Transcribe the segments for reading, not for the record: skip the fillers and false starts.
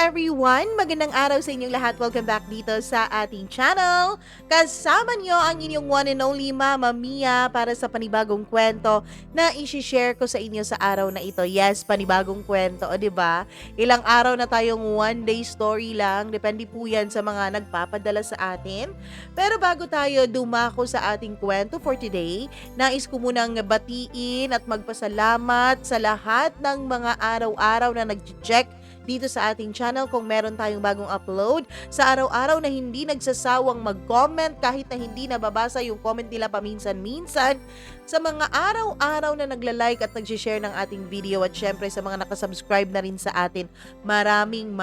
everyone! Magandang araw sa inyong lahat. Welcome back dito sa ating channel. Kasama niyo ang inyong one and only Mama Mia para sa panibagong kwento na i-share ko sa inyo sa araw na ito. Yes, panibagong kwento, o diba? Ilang araw na tayong one day story lang. Depende po yan sa mga nagpapadala sa atin. Pero bago tayo dumako sa ating kwento for today, nais ko munang batiin at magpasalamat sa lahat ng mga araw-araw na nag-check dito sa ating channel kung meron tayong bagong upload. Sa araw-araw na hindi nagsasawang mag-comment kahit na hindi nababasa yung comment nila paminsan-minsan. Sa mga araw-araw na nagla-like at nag-share ng ating video at syempre sa mga nakasubscribe na rin sa atin. Maraming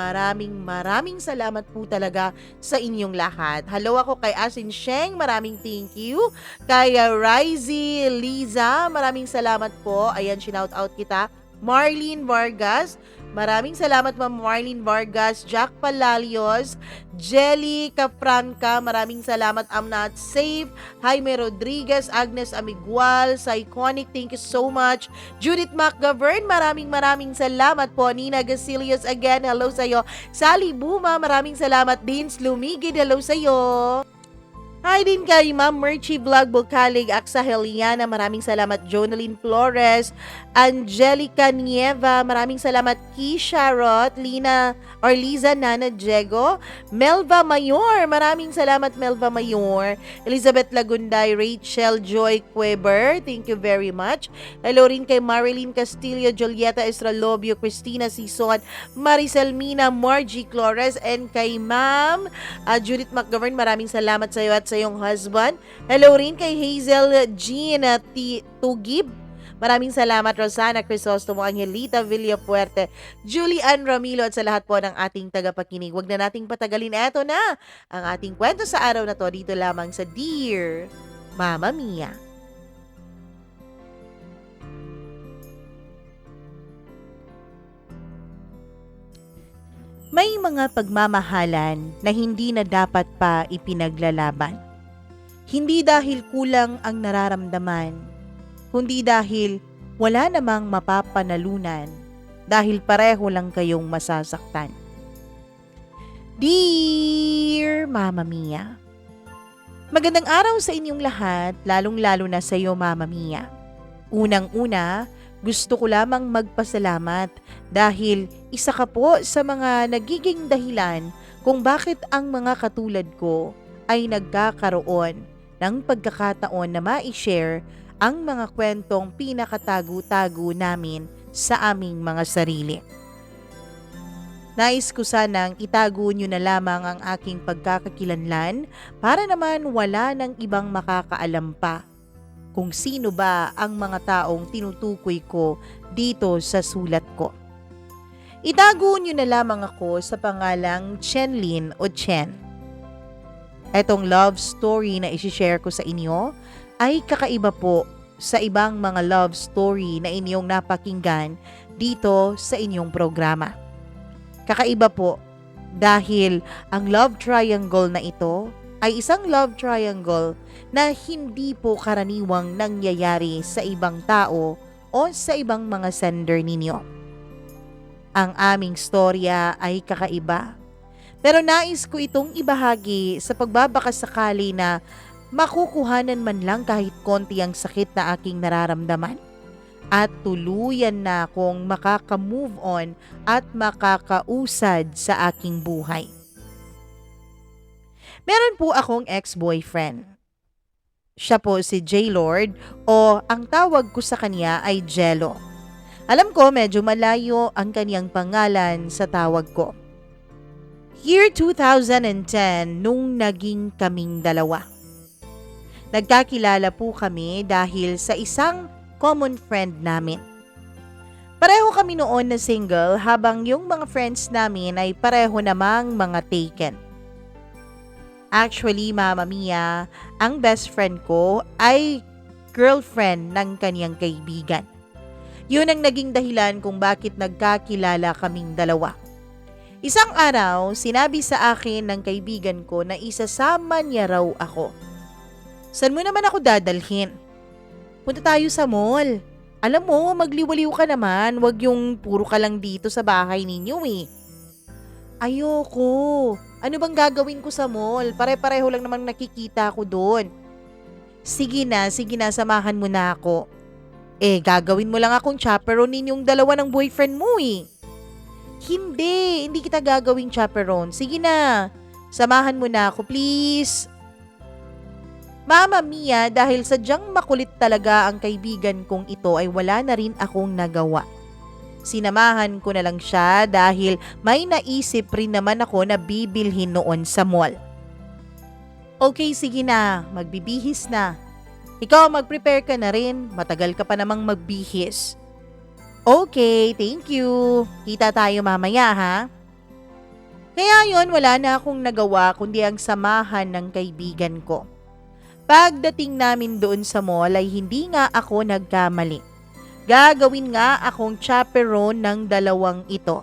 salamat po talaga sa inyong lahat. Hello ako kay Asin Sheng, maraming thank you. Kay Rizy Liza, maraming salamat po. Ayan, shinout out kita. Marlene Vargas, maraming salamat Ma'am Marlene Vargas. Jack Palalios, Jelly Capranca, maraming salamat. I'm Not Safe, Jaime Rodriguez, Agnes Amigual, Psychonic, thank you so much. Judith McGovern, maraming salamat po. Nina Gasilios again, hello sa'yo. Sally Buma, maraming salamat. Deans Lumigid, hello sa'yo. Hi din kay Ma'am Merchie Vlog Bukalig, Aksa Heliana, maraming salamat. Jonaline Flores, Angelica Nieva, maraming salamat. Keisha Roth, Liza Nana Diego, Melva Mayor, maraming salamat Melva Mayor. Elizabeth Lagunday, Rachel Joy Queber, thank you very much. Hello rin kay Marilyn Castillo, Julieta Estralobio, Christina Sison, Maricel Mina, Margie Flores, and kay Ma'am Judith McGovern, maraming salamat sa iyo at sa iyong husband. Hello rin kay Hazel Jean Tugib. Maraming salamat Rosana Crisostomo, Angelita Villafuerte, Julie Ann Ramilo at sa lahat po ng ating tagapakinig. Huwag na nating patagalin. Eto na ang ating kwento sa araw na to dito lamang sa Dear Mama Mia. May mga pagmamahalan na hindi na dapat pa ipinaglalaban. Hindi dahil kulang ang nararamdaman, kundi dahil wala namang mapapanalunan dahil pareho lang kayong masasaktan. Dear Mama Mia, magandang araw sa inyong lahat, lalong-lalo na sa iyo Mama Mia. Unang-una, gusto ko lamang magpasalamat dahil isa ka po sa mga nagiging dahilan kung bakit ang mga katulad ko ay nagkakaroon ng pagkakataon na ma-share ang mga kwentong pinakatago-tago namin sa aming mga sarili. Nais ko sanang itago nyo na lamang ang aking pagkakakilanlan para naman wala ng ibang makakaalam pa kung sino ba ang mga taong tinutukoy ko dito sa sulat ko. Itago nyo na lamang ako sa pangalang Chenlyn o Chen. Etong love story na isi-share ko sa inyo ay kakaiba po sa ibang mga love story na inyong napakinggan dito sa inyong programa. Kakaiba po dahil ang love triangle na ito ay isang love triangle na hindi po karaniwang nangyayari sa ibang tao o sa ibang mga sender ninyo. Ang aming storya ay kakaiba, pero nais ko itong ibahagi sa pagbabakasakali na makukuhanan man lang kahit konti ang sakit na aking nararamdaman at tuluyan na akong makaka-move on at makakausad sa aking buhay. Meron po akong ex-boyfriend. Siya po si J-Lord o ang tawag ko sa kanya ay Jello. Alam ko medyo malayo ang kanyang pangalan sa tawag ko. Year 2010 nung naging kaming dalawa. Nagkakilala po kami dahil sa isang common friend namin. Pareho kami noon na single habang yung mga friends namin ay pareho namang mga taken. Actually, Mama Mia, ang best friend ko ay girlfriend ng kanyang kaibigan. Yun ang naging dahilan kung bakit nagkakilala kaming dalawa. Isang araw, sinabi sa akin ng kaibigan ko na isasama niya raw ako. Saan mo naman ako dadalhin? Punta tayo sa mall. Alam mo, magliwaliw ka naman, wag yung puro ka lang dito sa bahay ninyo eh. Ayoko. Ano bang gagawin ko sa mall? Pare-pareho lang naman nakikita ko doon. Sige na, samahan mo na ako. Gagawin mo lang akong chaperone ninyong dalawa ng boyfriend mo eh. Hindi kita gagawing chaperone. Sige na, samahan mo na ako please. Mama Mia, dahil sadyang makulit talaga ang kaibigan kong ito ay wala na rin akong nagawa. Sinamahan ko na lang siya dahil may naisip rin naman ako na bibilhin noon sa mall. Okay, sige na, magbibihis na. Ikaw mag-prepare ka na rin, matagal ka pa namang magbihis. Okay, thank you. Kita tayo mamaya ha. Kaya yon, wala na akong nagawa kundi ang samahan ng kaibigan ko. Pagdating namin doon sa mall ay hindi nga ako nagkamali. Gagawin nga akong chaperone ng dalawang ito.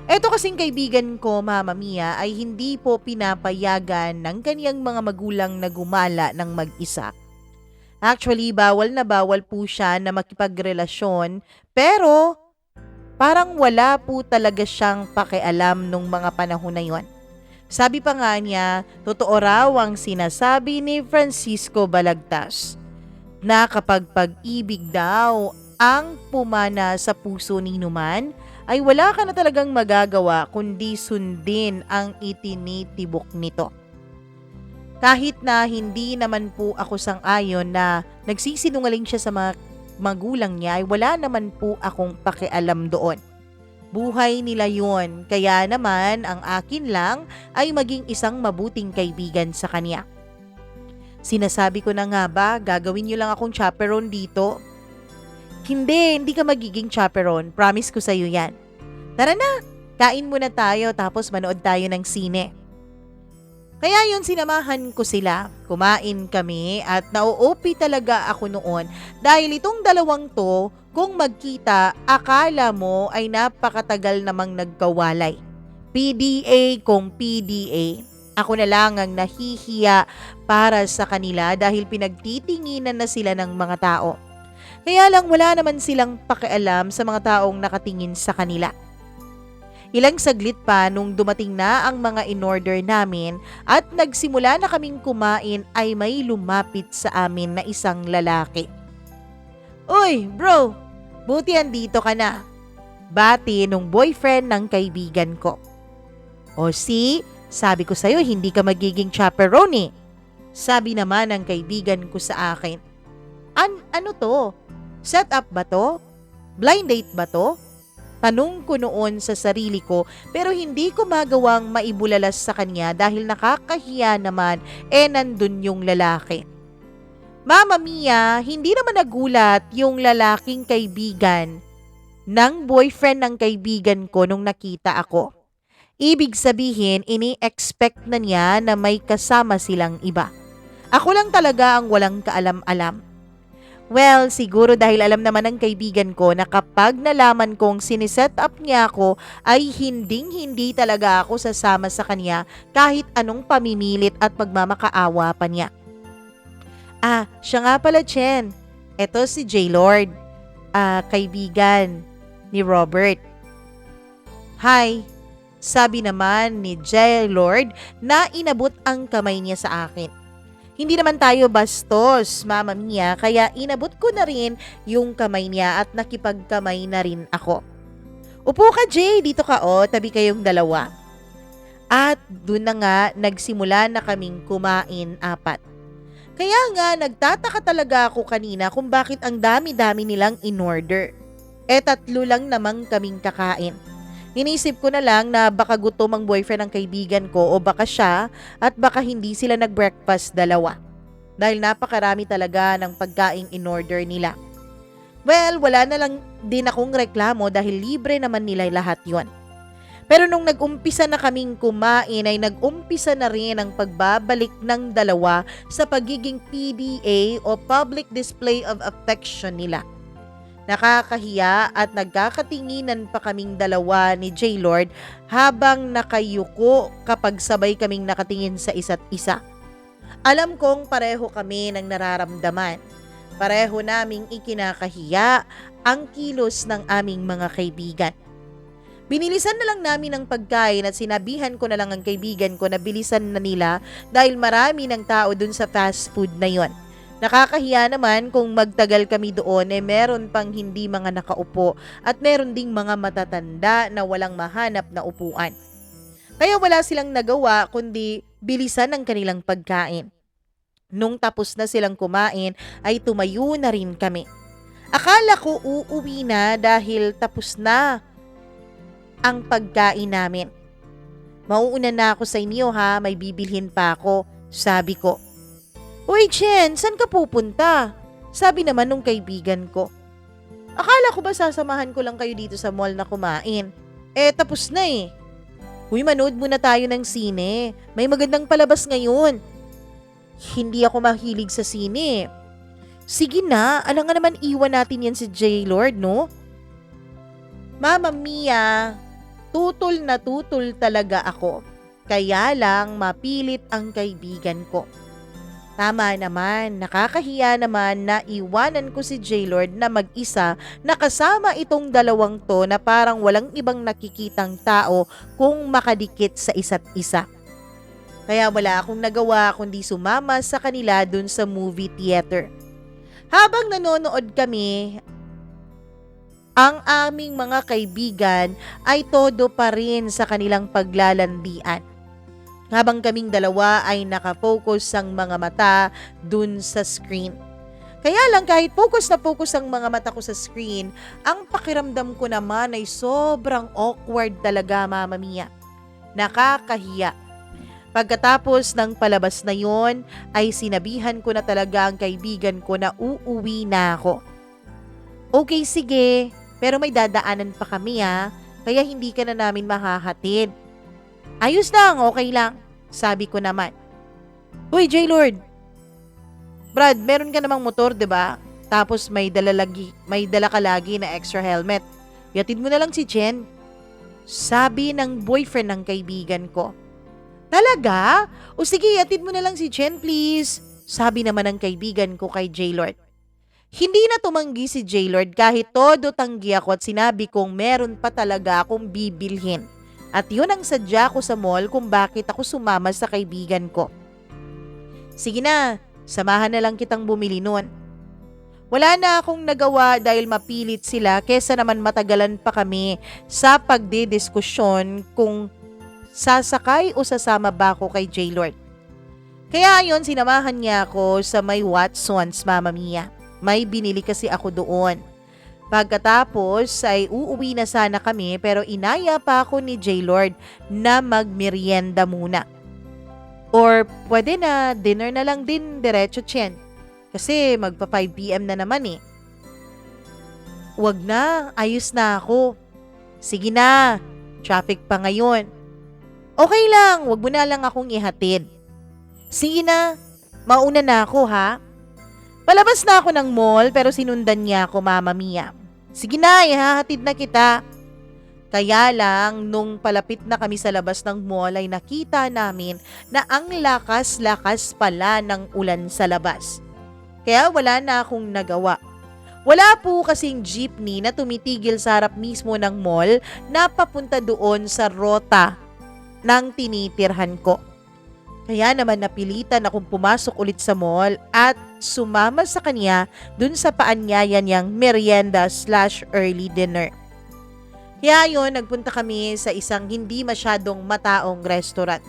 Eto kasing kaibigan ko, Mama Mia, ay hindi po pinapayagan ng kaniyang mga magulang na gumala ng mag-isa. Actually, bawal na bawal po siya na makipagrelasyon, pero parang wala po talaga siyang pakialam nung mga panahon na yon. Sabi pa nga niya, totoo raw ang sinasabi ni Francisco Balagtas na kapag pag-ibig daw ang pumana sa puso ni Numan, ay wala ka na talagang magagawa kundi sundin ang itinitibok nito. Kahit na hindi naman po ako sang-ayon na nagsisinungaling siya sa mga magulang niya, ay wala naman po akong pakialam doon. Buhay nila yon, kaya naman ang akin lang ay maging isang mabuting kaibigan sa kanya. Sinasabi ko na nga ba, gagawin niyo lang akong chaperone dito? Hindi ka magiging chaperone, promise ko sa'yo yan. Tara na, kain muna tayo tapos manood tayo ng sine. Kaya yun, sinamahan ko sila, kumain kami at nauopi talaga ako noon dahil itong dalawang to, kung magkita, akala mo ay napakatagal namang nagkawalay. PDA kung PDA. Ako na lang ang nahihiya para sa kanila dahil pinagtitinginan na sila ng mga tao. Kaya lang wala naman silang pakialam sa mga taong nakatingin sa kanila. Ilang saglit pa nung dumating na ang mga in-order namin at nagsimula na kaming kumain ay may lumapit sa amin na isang lalaki. Uy, bro! Buti andito ka na. Bati nung boyfriend ng kaibigan ko. O see, sabi ko sa'yo hindi ka magiging chaperone eh. Sabi naman ng kaibigan ko sa akin. Ano to? Set up ba to? Blind date ba to? Tanong ko noon sa sarili ko pero hindi ko magawang maibulalas sa kanya dahil nakakahiya naman nandun yung lalaki. Mama Mia, hindi naman nagulat yung lalaking kaibigan ng boyfriend ng kaibigan ko nung nakita ako. Ibig sabihin, ini-expect na niya na may kasama silang iba. Ako lang talaga ang walang kaalam-alam. Well, siguro dahil alam naman ng kaibigan ko na kapag nalaman kong siniset up niya ako ay hinding-hindi talaga ako sasama sa kanya kahit anong pamimilit at pagmamakaawa pa niya. Siya nga pala, Chen. Ito si J-Lord, kaibigan ni Robert. Hi, sabi naman ni J-Lord na inabot ang kamay niya sa akin. Hindi naman tayo bastos, Mama Mia, kaya inabot ko na rin yung kamay niya at nakipagkamay na rin ako. Upo ka, Jay, dito ka tabi kayong dalawa. At dun na nga nagsimula na kaming kumain apat. Kaya nga nagtataka talaga ako kanina kung bakit ang dami-dami nilang in-order. 3 lang namang kaming kakain. Inisip ko na lang na baka gutom ang boyfriend ng kaibigan ko o baka siya at baka hindi sila nag-breakfast dalawa. Dahil napakarami talaga ng pagkaing in-order nila. Well, wala na lang din akong reklamo dahil libre naman nila lahat yon. Pero nung nag-umpisa na kaming kumain ay nag-umpisa na rin ang pagbabalik ng dalawa sa pagiging PDA o Public Display of Affection nila. Nakakahiya at nagkakatinginan pa kaming dalawa ni J-Lord habang nakayuko kapag sabay kaming nakatingin sa isa't isa. Alam kong pareho kami ng nararamdaman. Pareho naming ikinakahiya ang kilos ng aming mga kaibigan. Binilisan na lang namin ng pagkain at sinabihan ko na lang ang kaibigan ko na bilisan na nila dahil marami ng tao dun sa fast food na yon. Nakakahiya naman kung magtagal kami doon meron pang hindi mga nakaupo at meron ding mga matatanda na walang mahanap na upuan. Kaya wala silang nagawa kundi bilisan ang kanilang pagkain. Nung tapos na silang kumain ay tumayo na rin kami. Akala ko uuwi na dahil tapos na ang pagkain namin. Mauuna na ako sa inyo ha, may bibilhin pa ako, sabi ko. Uy Chen, saan ka pupunta? Sabi naman nung kaibigan ko. Akala ko ba sasamahan ko lang kayo dito sa mall na kumain? Tapos na eh. Uy, manood muna tayo ng sine. May magandang palabas ngayon. Hindi ako mahilig sa sine. Sige na, alam nga naman iwan natin yan si J-Lord, no? Mama Mia, tutol na tutol talaga ako. Kaya lang mapilit ang kaibigan ko. Tama naman, nakakahiya naman na iwanan ko si J-Lord na mag-isa na kasama itong dalawang to na parang walang ibang nakikitang tao kung makadikit sa isa't isa. Kaya wala akong nagawa kundi sumama sa kanila dun sa movie theater. Habang nanonood kami, ang aming mga kaibigan ay todo pa rin sa kanilang paglalandian. Habang kaming dalawa ay nakafocus ang mga mata dun sa screen. Kaya lang kahit focus na focus ang mga mata ko sa screen, ang pakiramdam ko naman ay sobrang awkward talaga, Mama Mia. Nakakahiya. Pagkatapos ng palabas na yon, ay sinabihan ko na talaga ang kaibigan ko na uuwi na ako. Okay, sige, pero may dadaanan pa kami ha, kaya hindi ka na namin mahahatid. Ayos lang, okay lang, sabi ko naman. Uy, J-Lord. Brad, meron ka namang motor, 'di ba? Tapos may dala ka lagi na extra helmet. Yatid mo na lang si Jen. Sabi ng boyfriend ng kaibigan ko. Talaga? O sige, yatid mo na lang si Jen, please. Sabi naman ng kaibigan ko kay J-Lord. Hindi na tumanggi si J-Lord kahit todo tanggi ako at sinabi kong meron pa talaga akong bibilhin. At yun ang sadya ko sa mall kung bakit ako sumama sa kaibigan ko. Sige na, samahan na lang kitang bumili nun. Wala na akong nagawa dahil mapilit sila kesa naman matagalan pa kami sa pagdidiskusyon kung sasakay o sasama ba ako kay J-Lord. Kaya ayon, sinamahan niya ako sa may Watson's, Mama Mia. May binili kasi ako doon. Pagkatapos ay uuwi na sana kami pero inaya pa ako ni J-Lord na magmerienda muna. Or pwede na dinner na lang din diretso Chen. Kasi magpa 5 PM na naman eh. Wag na, ayos na ako. Sige na, traffic pa ngayon. Okay lang, wag mo na lang akong ihatid. Sige na, mauna na ako ha. Palabas na ako ng mall pero sinundan niya ako, Mama Mia. Sige na, ihahatid na kita. Kaya lang, nung palapit na kami sa labas ng mall ay nakita namin na ang lakas-lakas pala ng ulan sa labas. Kaya wala na akong nagawa. Wala po kasing jeepney na tumitigil sa harap mismo ng mall na papunta doon sa rota ng tinitirhan ko. Kaya naman napilitan akong pumasok ulit sa mall at sumama sa kanya dun sa paanyaya niyang merienda/early dinner. Kaya yun, nagpunta kami sa isang hindi masyadong mataong restaurant.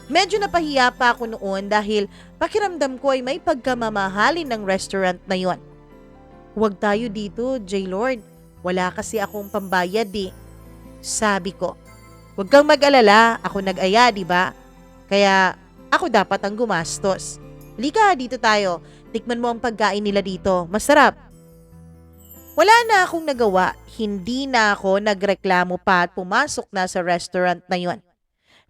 Medyo napahiya pa ako noon dahil pakiramdam ko ay may pagkamamahalin ng restaurant na yon. Huwag tayo dito, J-Lord. Wala kasi akong pambayad eh. Sabi ko. Huwag kang mag-alala, ako nag-aya, di ba? Kaya ako dapat ang gumastos. Halika, dito tayo. Tikman mo ang pagkain nila dito. Masarap. Wala na akong nagawa. Hindi na ako nagreklamo pa at pumasok na sa restaurant na yon.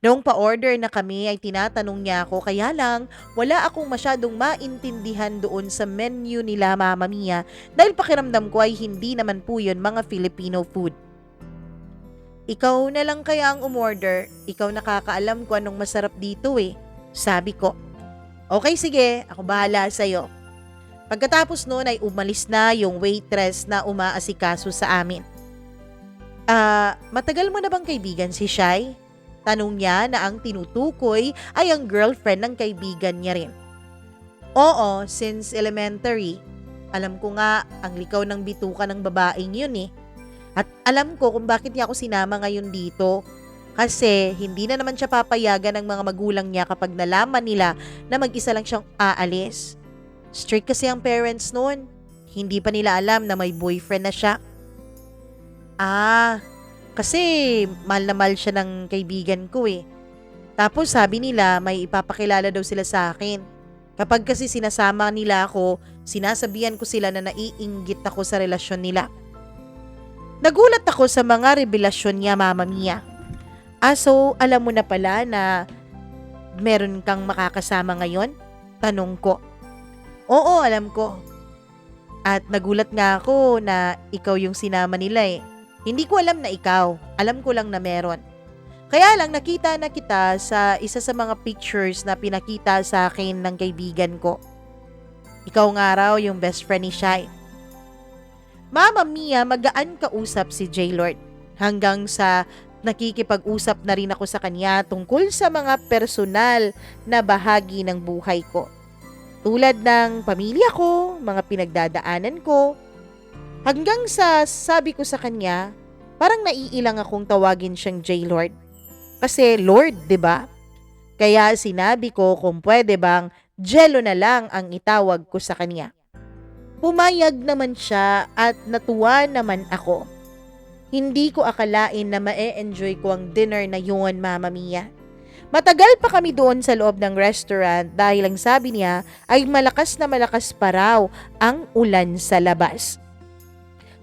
Noong pa-order na kami ay tinatanong niya ako kaya lang wala akong masyadong maintindihan doon sa menu nila, Mama Mia, dahil pakiramdam ko ay hindi naman po yun mga Filipino food. Ikaw na lang kaya ang umorder, ikaw nakakaalam ko anong masarap dito eh, sabi ko. Okay sige, ako bahala sa'yo. Pagkatapos noon ay umalis na yung waitress na umaasikaso sa amin. Matagal mo na bang kaibigan si Shai? Tanong niya na ang tinutukoy ay ang girlfriend ng kaibigan niya rin. Oo, since elementary. Alam ko nga, ang likaw ng bituka ng babaeng yun eh. At alam ko kung bakit niya ako sinama ngayon dito. Kasi hindi na naman siya papayagan ng mga magulang niya kapag nalaman nila na mag-isa lang siyang aalis. Strict kasi ang parents noon. Hindi pa nila alam na may boyfriend na siya. Kasi mahal na mahal siya ng kaibigan ko eh. Tapos sabi nila may ipapakilala daw sila sa akin. Kapag kasi sinasama nila ako, sinasabihan ko sila na naiinggit ako sa relasyon nila. Nagulat ako sa mga revelasyon niya, Mama Mia. So alam mo na pala na meron kang makakasama ngayon? Tanong ko. Oo, alam ko. At nagulat nga ako na ikaw yung sinama nila eh. Hindi ko alam na ikaw. Alam ko lang na meron. Kaya lang nakita na kita sa isa sa mga pictures na pinakita sa akin ng kaibigan ko. Ikaw nga raw yung best friend ni Shai. Mama Mia, magaan kausap si J-Lord. Hanggang sa nakikipag-usap na rin ako sa kanya tungkol sa mga personal na bahagi ng buhay ko. Tulad ng pamilya ko, mga pinagdadaanan ko. Hanggang sa sabi ko sa kanya, parang naiilang akong tawagin siyang J-Lord. Kasi Lord, 'di ba? Kaya sinabi ko kung pwede bang Jello na lang ang itawag ko sa kanya. Pumayag naman siya at natuwa naman ako. Hindi ko akalain na ma-enjoy ko ang dinner na yun, Mama Mia. Matagal pa kami doon sa loob ng restaurant dahil ang sabi niya ay malakas na malakas pa raw ang ulan sa labas.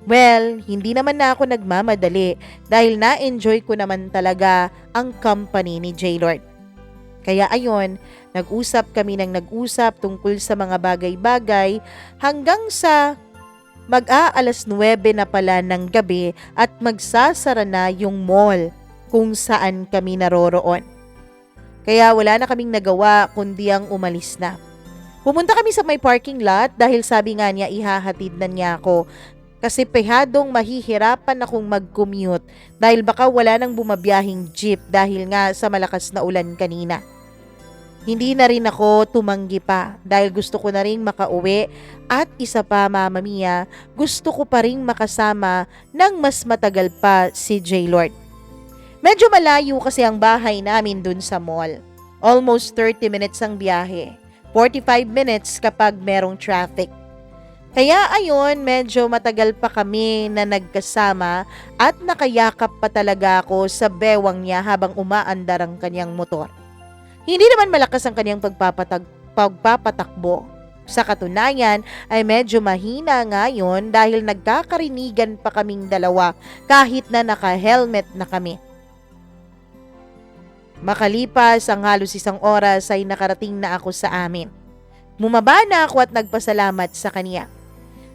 Well, hindi naman na ako nagmamadali dahil na-enjoy ko naman talaga ang company ni J-Lord. Kaya ayon, nag-usap kami ng nag-usap tungkol sa mga bagay-bagay hanggang sa mag-aalas 9 na pala ng gabi at magsasara na yung mall kung saan kami naroroon. Kaya wala na kaming nagawa kundi ang umalis na. Pumunta kami sa may parking lot dahil sabi nga niya ihahatid na niya ako kasi pehadong mahihirapan akong mag-commute dahil baka wala nang bumabiyahing jeep dahil nga sa malakas na ulan kanina. Hindi na rin ako tumanggi pa dahil gusto ko na rin makauwi at isa pa, Mama Mia, gusto ko pa rin makasama ng mas matagal pa si J-Lord. Medyo malayo kasi ang bahay namin dun sa mall. Almost 30 minutes ang biyahe. 45 minutes kapag merong traffic. Kaya ayon, medyo matagal pa kami na nagkasama at nakayakap pa talaga ako sa bewang niya habang umaandar ang kanyang motor. Hindi naman malakas ang kanyang pagpapatakbo. Sa katunayan ay medyo mahina ngayon dahil nagkakarinigan pa kaming dalawa kahit na naka-helmet na kami. Makalipas ang halos 1 oras ay nakarating na ako sa amin. Bumaba na ako at nagpasalamat sa kanya.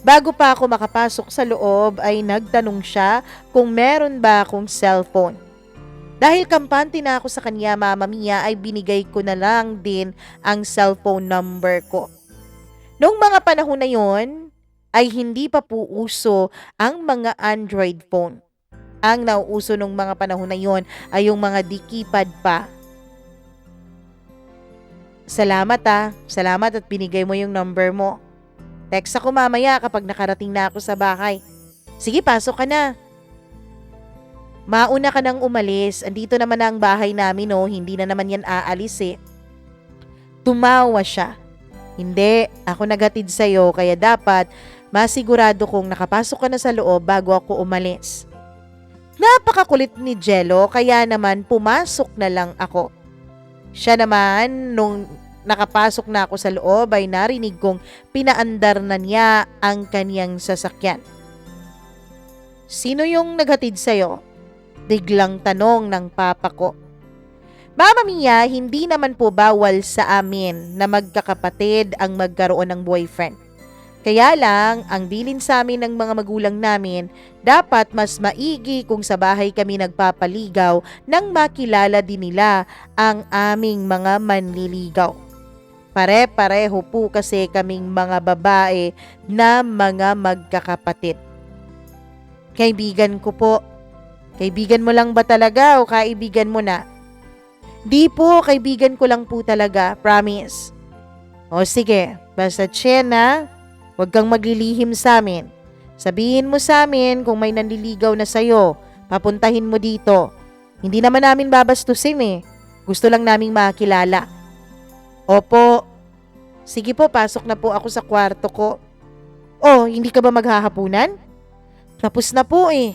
Bago pa ako makapasok sa loob ay nagtanong siya kung meron ba akong cellphone. Dahil kampante na ako sa kanya, Mama Mia, ay binigay ko na lang din ang cellphone number ko. Noong mga panahon na yon, ay hindi pa po uso ang mga Android phone. Ang nauuso nung mga panahon na yon ay yung mga di-keypad pa. Salamat at binigay mo yung number mo. Text ako mamaya kapag nakarating na ako sa bahay. Sige, pasok ka na. Mauna ka nang umalis. Andito naman na ang bahay namin hindi na naman yan aalis eh. Tumawa siya. Hindi, ako naghatid sa'yo kaya dapat masigurado kong nakapasok ka na sa loob bago ako umalis. Napakakulit ni Jello kaya naman pumasok na lang ako. Siya naman nung nakapasok na ako sa loob ay narinig kong pinaandar na niya ang kaniyang sasakyan. Sino yung naghatid sa'yo? Biglang tanong ng papa ko. Mama Mia, hindi naman po bawal sa amin na magkakapatid ang magkaroon ng boyfriend. Kaya lang, ang bilin sa amin ng mga magulang namin, dapat mas maigi kung sa bahay kami nagpapaligaw nang makilala din nila ang aming mga manliligaw. Pare-pareho po kasi kaming mga babae na mga magkakapatid. Kaibigan ko po, Kaibigan mo lang ba talaga o kaibigan mo na? Di po, kaibigan ko lang po talaga, promise. O sige, basta Chen ha, huwag kang maglilihim sa amin. Sabihin mo sa amin kung may nanliligaw na sa'yo, papuntahin mo dito. Hindi naman namin babastusin eh. Gusto lang naming makilala. Opo. Sige po, pasok na po ako sa kwarto ko. Oh, hindi ka ba maghahapunan? Tapos na po eh.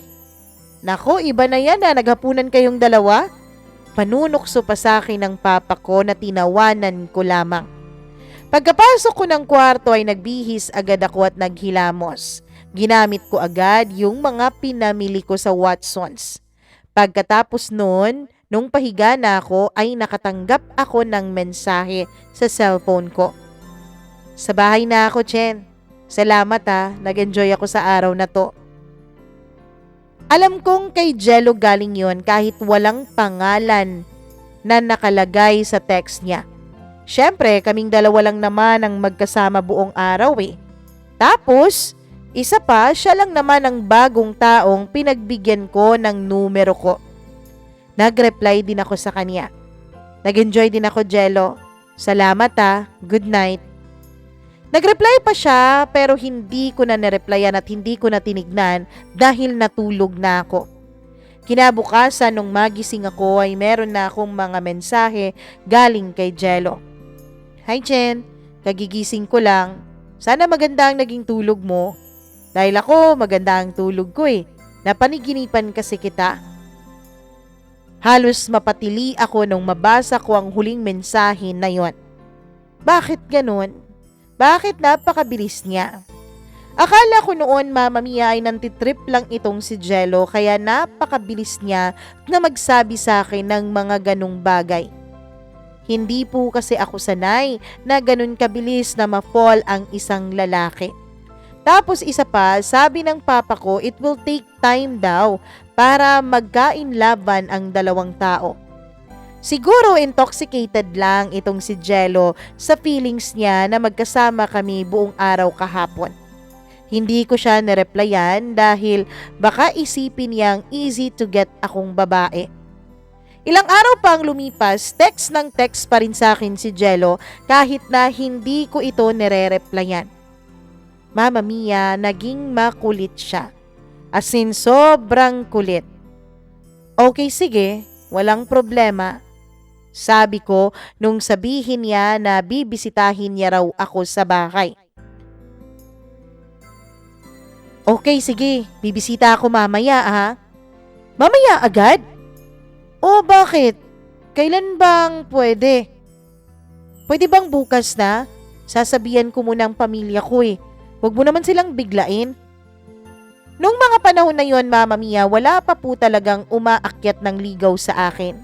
Nako, iba na yan na naghapunan kayong dalawa. Panunukso pa sa akin ng papa ko na tinawanan ko lamang. Pagkapasok ko ng kwarto ay nagbihis agad ako at naghilamos. Ginamit ko agad yung mga pinamili ko sa Watsons. Pagkatapos noon, nung pahiga na ako ay nakatanggap ako ng mensahe sa cellphone ko. Sa bahay na ako, Chen. Salamat ha, nag-enjoy ako sa araw na to. Alam kong kay Jello galing yon kahit walang pangalan na nakalagay sa text niya. Siyempre, kaming dalawa lang naman ang magkasama buong araw eh. Tapos, isa pa, siya lang naman ang bagong taong pinagbigyan ko ng numero ko. Nag-reply din ako sa kanya. Nag-enjoy din ako, Jello. Salamat ha. Good night. Nag-reply pa siya pero hindi ko na nireplyan at hindi ko na tinignan dahil natulog na ako. Kinabukasan nung magising ako ay meron na akong mga mensahe galing kay Jello. Hi Jen, kagigising ko lang. Sana maganda ang naging tulog mo. Dahil ako maganda ang tulog ko eh. Napaniginipan kasi kita. Halos mapatili ako nung mabasa ko ang huling mensahe na yon. Bakit ganun? Bakit napakabilis niya? Akala ko noon Mama Mia ay nantitrip lang itong si Jello kaya napakabilis niya na magsabi sa akin ng mga ganung bagay. Hindi po kasi ako sanay na ganun kabilis na ma-fall ang isang lalaki. Tapos isa pa, sabi ng papa ko it will take time daw para magkainlaban ang dalawang tao. Siguro intoxicated lang itong si Jello sa feelings niya na magkasama kami buong araw kahapon. Hindi ko siya nireplyan dahil baka isipin niyang easy to get akong babae. Ilang araw pang lumipas, text ng text pa rin sa akin si Jello kahit na hindi ko ito nire-replyan. Mama Mia, naging makulit siya. As in, sobrang kulit. Okay, sige, walang problema. Sabi ko nung sabihin niya na bibisitahin niya raw ako sa bahay. Okay, sige, bibisita ako mamaya ha. Mamaya agad? O bakit? Kailan bang pwede? Pwede bang bukas na? Sasabihan ko muna ang pamilya ko eh. Huwag mo naman silang biglain. Nung mga panahon na yon, Mama Mia, wala pa po talagang umaakyat ng ligaw sa akin.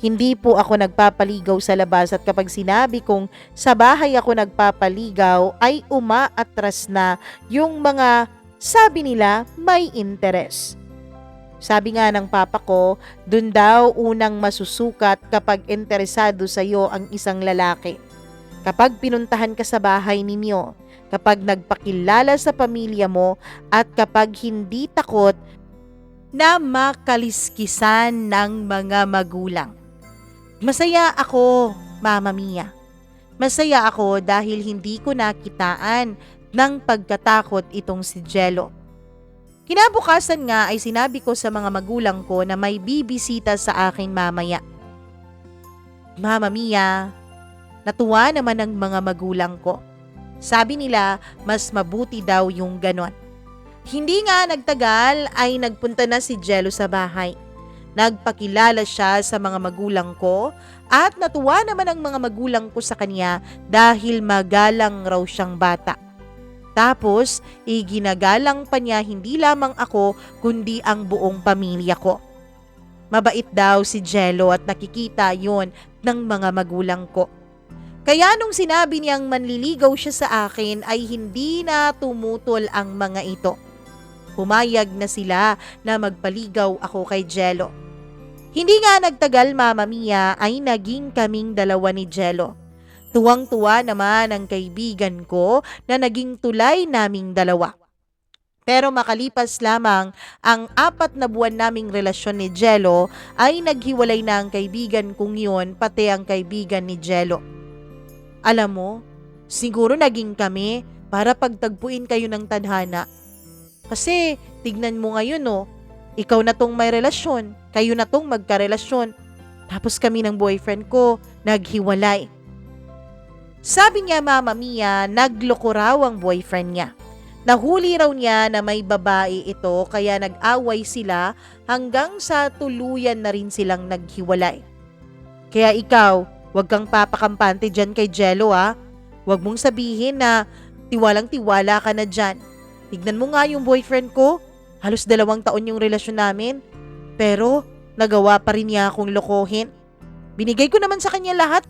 Hindi po ako nagpapaligaw sa labas at kapag sinabi kong sa bahay ako nagpapaligaw ay umaatras na yung mga sabi nila may interes. Sabi nga ng papa ko, dun daw unang masusukat kapag interesado sa'yo ang isang lalaki. Kapag pinuntahan ka sa bahay ninyo, kapag nagpakilala sa pamilya mo at kapag hindi takot na makaliskisan ng mga magulang. Masaya ako, Mama Mia. Masaya ako dahil hindi ko nakitaan ng pagkatakot itong si Jello. Kinabukasan nga ay sinabi ko sa mga magulang ko na may bibisita sa akin mamaya. Mama Mia, natuwa naman ang mga magulang ko. Sabi nila mas mabuti daw yung ganon. Hindi nga nagtagal ay nagpunta na si Jello sa bahay. Nagpakilala siya sa mga magulang ko at natuwa naman ang mga magulang ko sa kanya dahil magalang raw siyang bata. Tapos, iginagalang pa niya hindi lamang ako kundi ang buong pamilya ko. Mabait daw si Jello at nakikita yon ng mga magulang ko. Kaya nung sinabi niyang manliligaw siya sa akin ay hindi na tumutol ang mga ito. Pumayag na sila na magpaligaw ako kay Jello. Hindi nga nagtagal Mama Mia ay naging kaming dalawa ni Jello. Tuwang-tuwa naman ang kaibigan ko na naging tulay naming dalawa. Pero makalipas lamang ang 4 na buwan naming relasyon ni Jello ay naghiwalay na ang kaibigan kong yun pati ang kaibigan ni Jello. Alam mo, siguro naging kami para pagtagpuin kayo ng tadhana. Kasi tignan mo ngayon ikaw na tong may relasyon, kayo na tong magkarelasyon. Tapos kami ng boyfriend ko, naghiwalay. Sabi niya Mama Mia, nagloko raw ang boyfriend niya. Nahuli raw niya na may babae ito kaya nag-away sila hanggang sa tuluyan na rin silang naghiwalay. Kaya ikaw, wag kang papakampante dyan kay Jello Wag mong sabihin na tiwalang-tiwala ka na dyan. Tignan mo nga yung boyfriend ko, halos 2 taon yung relasyon namin. Pero nagawa pa rin niya akong lokohin. Binigay ko naman sa kanya lahat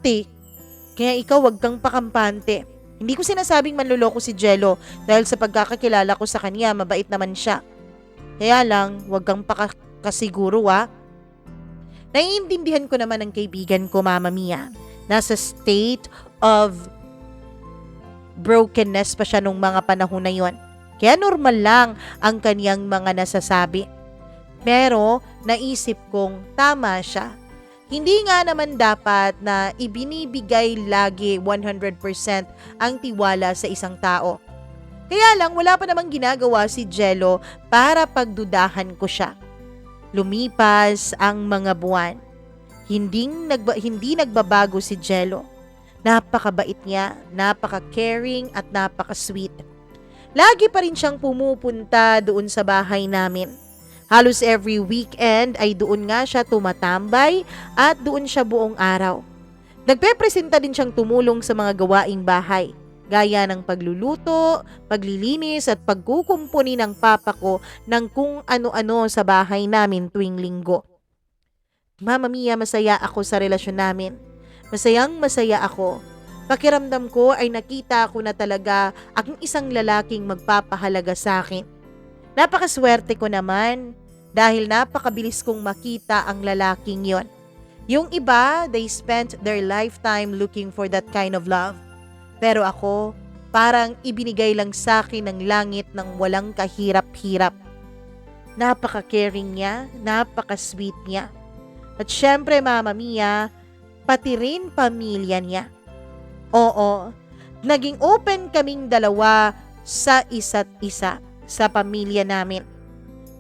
Kaya ikaw wag kang pakampante. Hindi ko sinasabing manloloko si Jello dahil sa pagkakakilala ko sa kanya, mabait naman siya. Kaya lang, wag kang pakasiguro Naiintindihan ko naman ang kaibigan ko, Mama Mia. Nasa state of brokenness pa siya nung mga panahon na yon. Kaya normal lang ang kaniyang mga nasasabi. Pero naisip kong tama siya. Hindi nga naman dapat na ibinibigay lagi 100% ang tiwala sa isang tao. Kaya lang wala pa namang ginagawa si Jello para pagdudahan ko siya. Lumipas ang mga buwan. Hindi nagbabago si Jello. Napakabait niya, napaka-caring at napaka-sweet. Lagi pa rin siyang pumupunta doon sa bahay namin. Halos every weekend ay doon nga siya tumatambay at doon siya buong araw. Nagpepresenta din siyang tumulong sa mga gawaing bahay, gaya ng pagluluto, paglilinis at pagkukumpuni ng papa ko ng kung ano-ano sa bahay namin tuwing linggo. Mama Mia, masaya ako sa relasyon namin. Masayang masaya ako. Pakiramdam ko ay nakita ko na talaga ang isang lalaking magpapahalaga sa akin. Napakaswerte ko naman dahil napakabilis kong makita ang lalaking yon. Yung iba, they spent their lifetime looking for that kind of love. Pero ako, parang ibinigay lang sa akin ng langit ng walang kahirap-hirap. Napaka-caring niya, napaka-sweet niya. At syempre, Mama Mia, pati rin pamilya niya. Oo, naging open kaming dalawa sa isa't isa sa pamilya namin.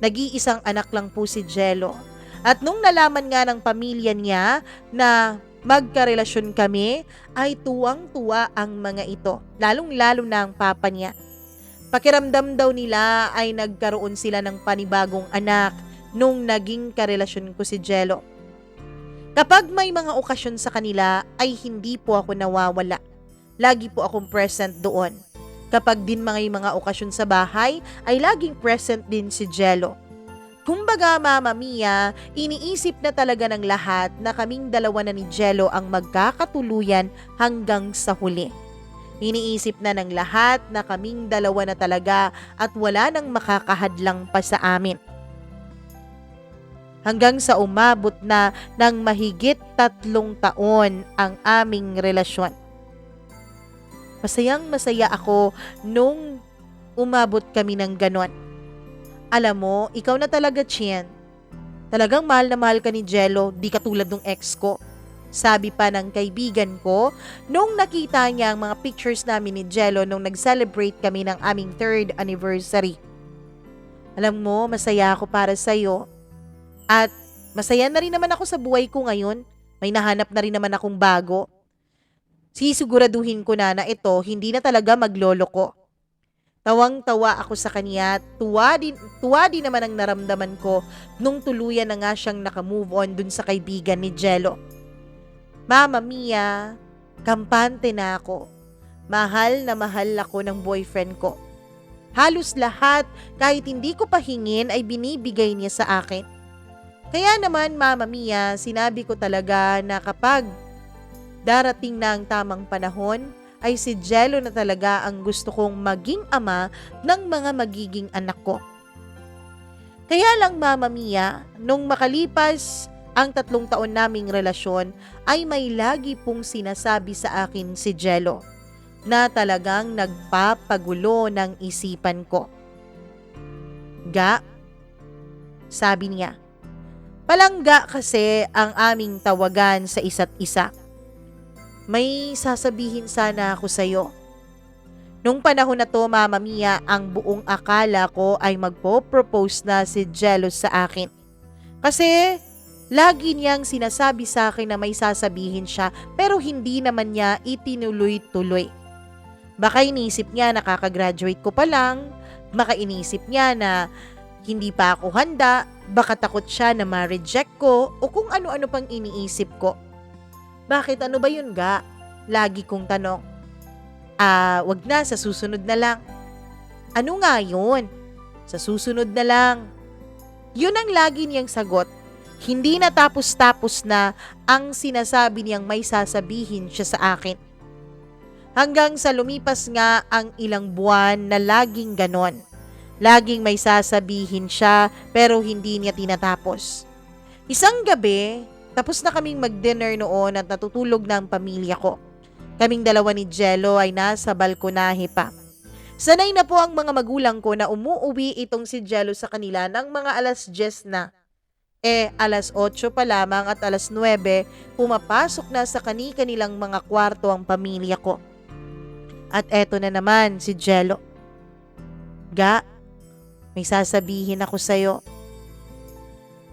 Nag-iisang anak lang po si Jello. At nung nalaman nga ng pamilya niya na magkarelasyon kami, ay tuwang-tuwa ang mga ito. Lalong-lalo na ang papa niya. Pakiramdam daw nila ay nagkaroon sila ng panibagong anak nung naging karelasyon ko si Jello. Kapag may mga okasyon sa kanila ay hindi po ako nawawala. Lagi po akong present doon. Kapag din mga okasyon sa bahay, ay laging present din si Jello. Kumbaga, Mama Mia, iniisip na talaga ng lahat na kaming dalawa na ni Jello ang magkakatuluyan hanggang sa huli. Iniisip na ng lahat na kaming dalawa na talaga at wala nang makakahadlang pa sa amin. Hanggang sa umabot na ng mahigit 3 taon ang aming relasyon. Masayang masaya ako nung umabot kami ng ganon. Alam mo, ikaw na talaga, Chien. Talagang mahal na mahal ka ni Jello, di katulad ng ex ko. Sabi pa ng kaibigan ko, nung nakita niya ang mga pictures namin ni Jello nung nag-celebrate kami ng aming 3rd anniversary. Alam mo, masaya ako para sa'yo. At masaya na rin naman ako sa buhay ko ngayon. May nahanap na rin naman akong bago. Sisiguraduhin ko na ito hindi na talaga magloloko. Tawang-tawa ako sa kanya, tuwa din naman ang naramdaman ko nung tuluyan na nga siyang nakamove on dun sa kaibigan ni Jello. Mama Mia, kampante na ako. Mahal na mahal ako ng boyfriend ko. Halos lahat, kahit hindi ko pahingin, ay binibigay niya sa akin. Kaya naman, Mama Mia, sinabi ko talaga na kapag darating na ang tamang panahon, ay si Jello na talaga ang gusto kong maging ama ng mga magiging anak ko. Kaya lang, Mama Mia, nung makalipas ang 3 taon naming relasyon, ay may lagi pong sinasabi sa akin si Jello na talagang nagpapagulo ng isipan ko. Ga, sabi niya. Palangga kasi ang aming tawagan sa isa't isa. May sasabihin sana ako sa'yo. Nung panahon na to, Mama Mia, ang buong akala ko ay magpo-propose na si Jello sa akin. Kasi lagi niyang sinasabi sa akin na may sasabihin siya pero hindi naman niya itinuloy-tuloy. Baka inisip niya na kakagraduate ko pa lang, baka inisip niya na hindi pa ako handa, baka takot siya na ma-reject ko o kung ano-ano pang iniisip ko. Bakit, ano ba yun ga? Lagi kong tanong. Wag na, sa susunod na lang. Ano nga yun? Sa susunod na lang. Yun ang lagi niyang sagot. Hindi na tapos-tapos na ang sinasabi niyang may sasabihin siya sa akin. Hanggang sa lumipas nga ang ilang buwan na laging ganon. Laging may sasabihin siya pero hindi niya tinatapos. Isang gabi, tapos na kaming mag-dinner noon at natutulog na ang pamilya ko. Kaming dalawa ni Jello ay nasa balkonahe pa. Sanay na po ang mga magulang ko na umuuwi itong si Jello sa kanila ng mga 10:00 na. Alas 8 pa lamang at alas 9, pumapasok na sa kani-kanilang mga kwarto ang pamilya ko. At eto na naman si Jello. Ga, may sasabihin ako sa'yo.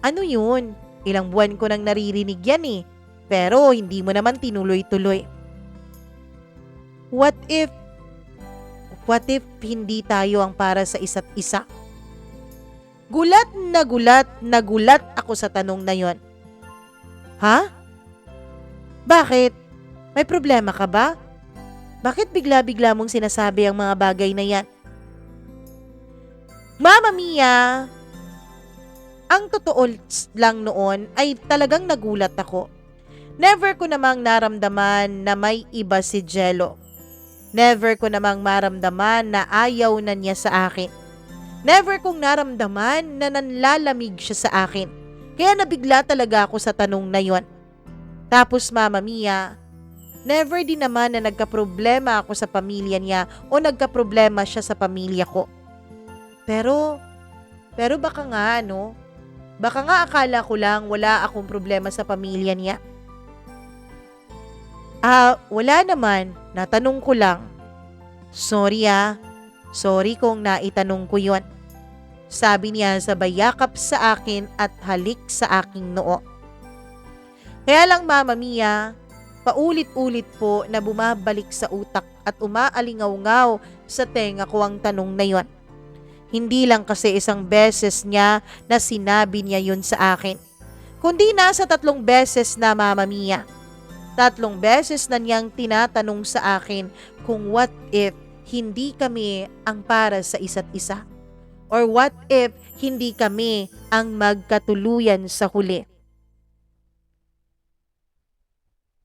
Ano yun? Ilang buwan ko nang naririnig yan pero hindi mo naman tinuloy-tuloy. What if hindi tayo ang para sa isa't isa? Gulat na gulat ako sa tanong na yon. Ha? Bakit? May problema ka ba? Bakit bigla-bigla mong sinasabi ang mga bagay na yan? Mama Mia, ang totoo lang noon ay talagang nagulat ako. Never ko namang naramdaman na may iba si Jello. Never ko namang maramdaman na ayaw na niya sa akin. Never kong naramdaman na nanlalamig siya sa akin. Kaya nabigla talaga ako sa tanong na yon. Tapos Mama Mia, never din naman na nagkaproblema ako sa pamilya niya o nagkaproblema siya sa pamilya ko. Pero baka nga baka nga akala ko lang wala akong problema sa pamilya niya. Wala naman. Natanong ko lang. Sorry Sorry kung naitanong ko yon. Sabi niya sabay yakap sa akin at halik sa aking noo. Kaya lang Mama Mia, paulit-ulit po na bumabalik sa utak at umaalingaw-ngaw sa tenga ko ang tanong na yon. Hindi lang kasi isang beses niya na sinabi niya yun sa akin, kundi nasa 3 beses na Mama Mia. 3 beses na niyang tinatanong sa akin kung what if hindi kami ang para sa isa't isa? Or what if hindi kami ang magkatuluyan sa huli?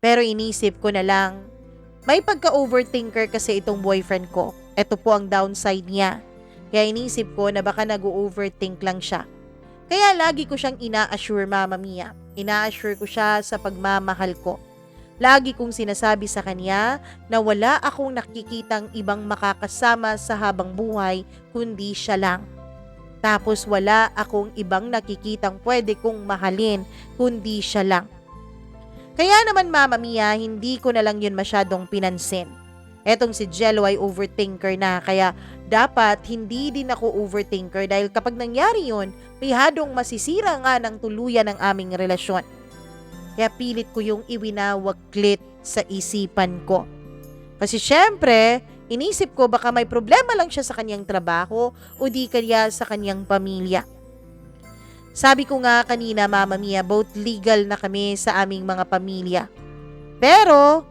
Pero inisip ko na lang, may pagka-overthinker kasi itong boyfriend ko. Ito po ang downside niya. Kaya inisip ko na baka nag-overthink lang siya. Kaya lagi ko siyang ina-assure Mama Mia. Ina-assure ko siya sa pagmamahal ko. Lagi kong sinasabi sa kanya na wala akong nakikitang ibang makakasama sa habang buhay kundi siya lang. Tapos wala akong ibang nakikitang pwede kong mahalin kundi siya lang. Kaya naman Mama Mia, hindi ko na lang yun masyadong pinansin. Etong si Jello ay overthinker na kaya dapat hindi din ako overthinker dahil kapag nangyari yun, pihadong masisira nga ng tuluyan ang aming relasyon. Kaya pilit ko yung iwinawaglit sa isipan ko. Kasi syempre, inisip ko baka may problema lang siya sa kanyang trabaho o di kaya sa kanyang pamilya. Sabi ko nga kanina Mama Mia, both legal na kami sa aming mga pamilya. Pero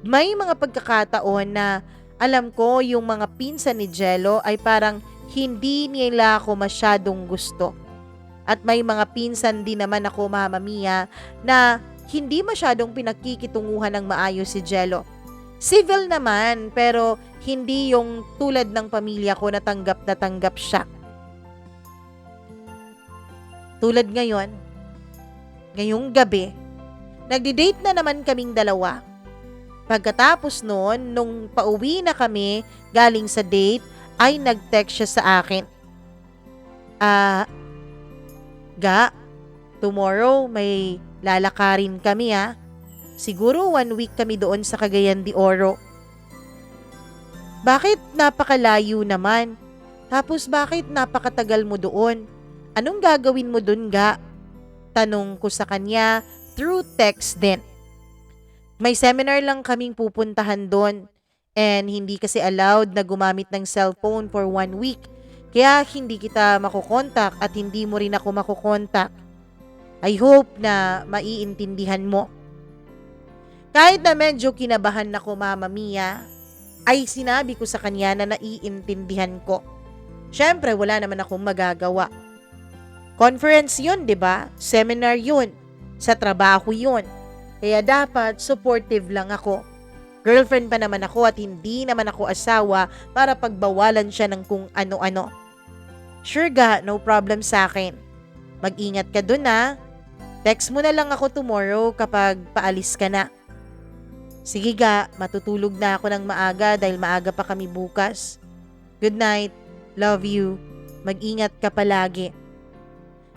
may mga pagkakataon na alam ko yung mga pinsan ni Jello ay parang hindi nila ako masyadong gusto. At may mga pinsan din naman ako Mama Mia na hindi masyadong pinagkikitunguhan ng maayos si Jello. Civil naman pero hindi yung tulad ng pamilya ko na tanggap siya. Tulad ngayong gabi, nagdi-date na naman kaming dalawa. Pagkatapos noon, nung pauwi na kami galing sa date, ay nag-text siya sa akin. Ah, Ga, tomorrow may lalakarin kami ah. Siguro 1 week kami doon sa Cagayan de Oro. Bakit napakalayo naman? Tapos bakit napakatagal mo doon? Anong gagawin mo doon, Ga? Tanong ko sa kanya through text din. May seminar lang kaming pupuntahan doon and hindi kasi allowed na gumamit ng cellphone for 1 week. Kaya hindi kita makukontak at hindi mo rin ako makukontak. I hope na maiintindihan mo. Kahit na medyo kinabahan ako, Mama Mia, ay sinabi ko sa kanya na naiintindihan ko. Syempre, wala naman akong magagawa. Conference yun, di ba? Seminar yun. Sa trabaho yun. Kaya dapat supportive lang ako. Girlfriend pa naman ako at hindi naman ako asawa para pagbawalan siya ng kung ano-ano. Sure Ga, no problem sa akin. Mag-ingat ka dun ha. Text mo na lang ako tomorrow kapag paalis ka na. Sige Ga, matutulog na ako ng maaga dahil maaga pa kami bukas. Good night. Love you. Mag-ingat ka palagi.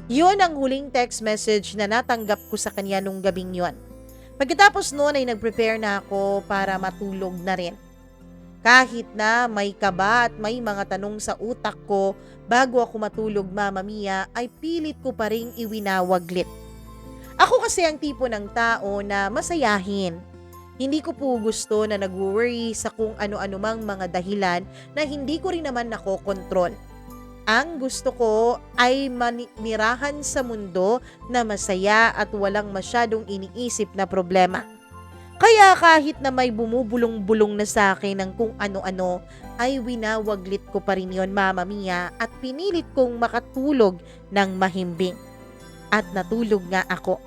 Yun ang huling text message na natanggap ko sa kanya nung gabing yon. Pagkatapos noon ay nag-prepare na ako para matulog na rin. Kahit na may kaba at may mga tanong sa utak ko bago ako matulog, Mama Mia, ay pilit ko pa ring iwinawaglit. Ako kasi ang tipo ng tao na masayahin. Hindi ko po gusto na nag-worry sa kung ano-ano mang mga dahilan na hindi ko rin naman nakokontrol. Ang gusto ko ay manirahan sa mundo na masaya at walang masyadong iniisip na problema. Kaya kahit na may bumubulong-bulong na sa akin ng kung ano-ano, ay winawaglit ko pa rin yon, Mama Mia, at pinilit kong makatulog ng mahimbing. At natulog nga ako.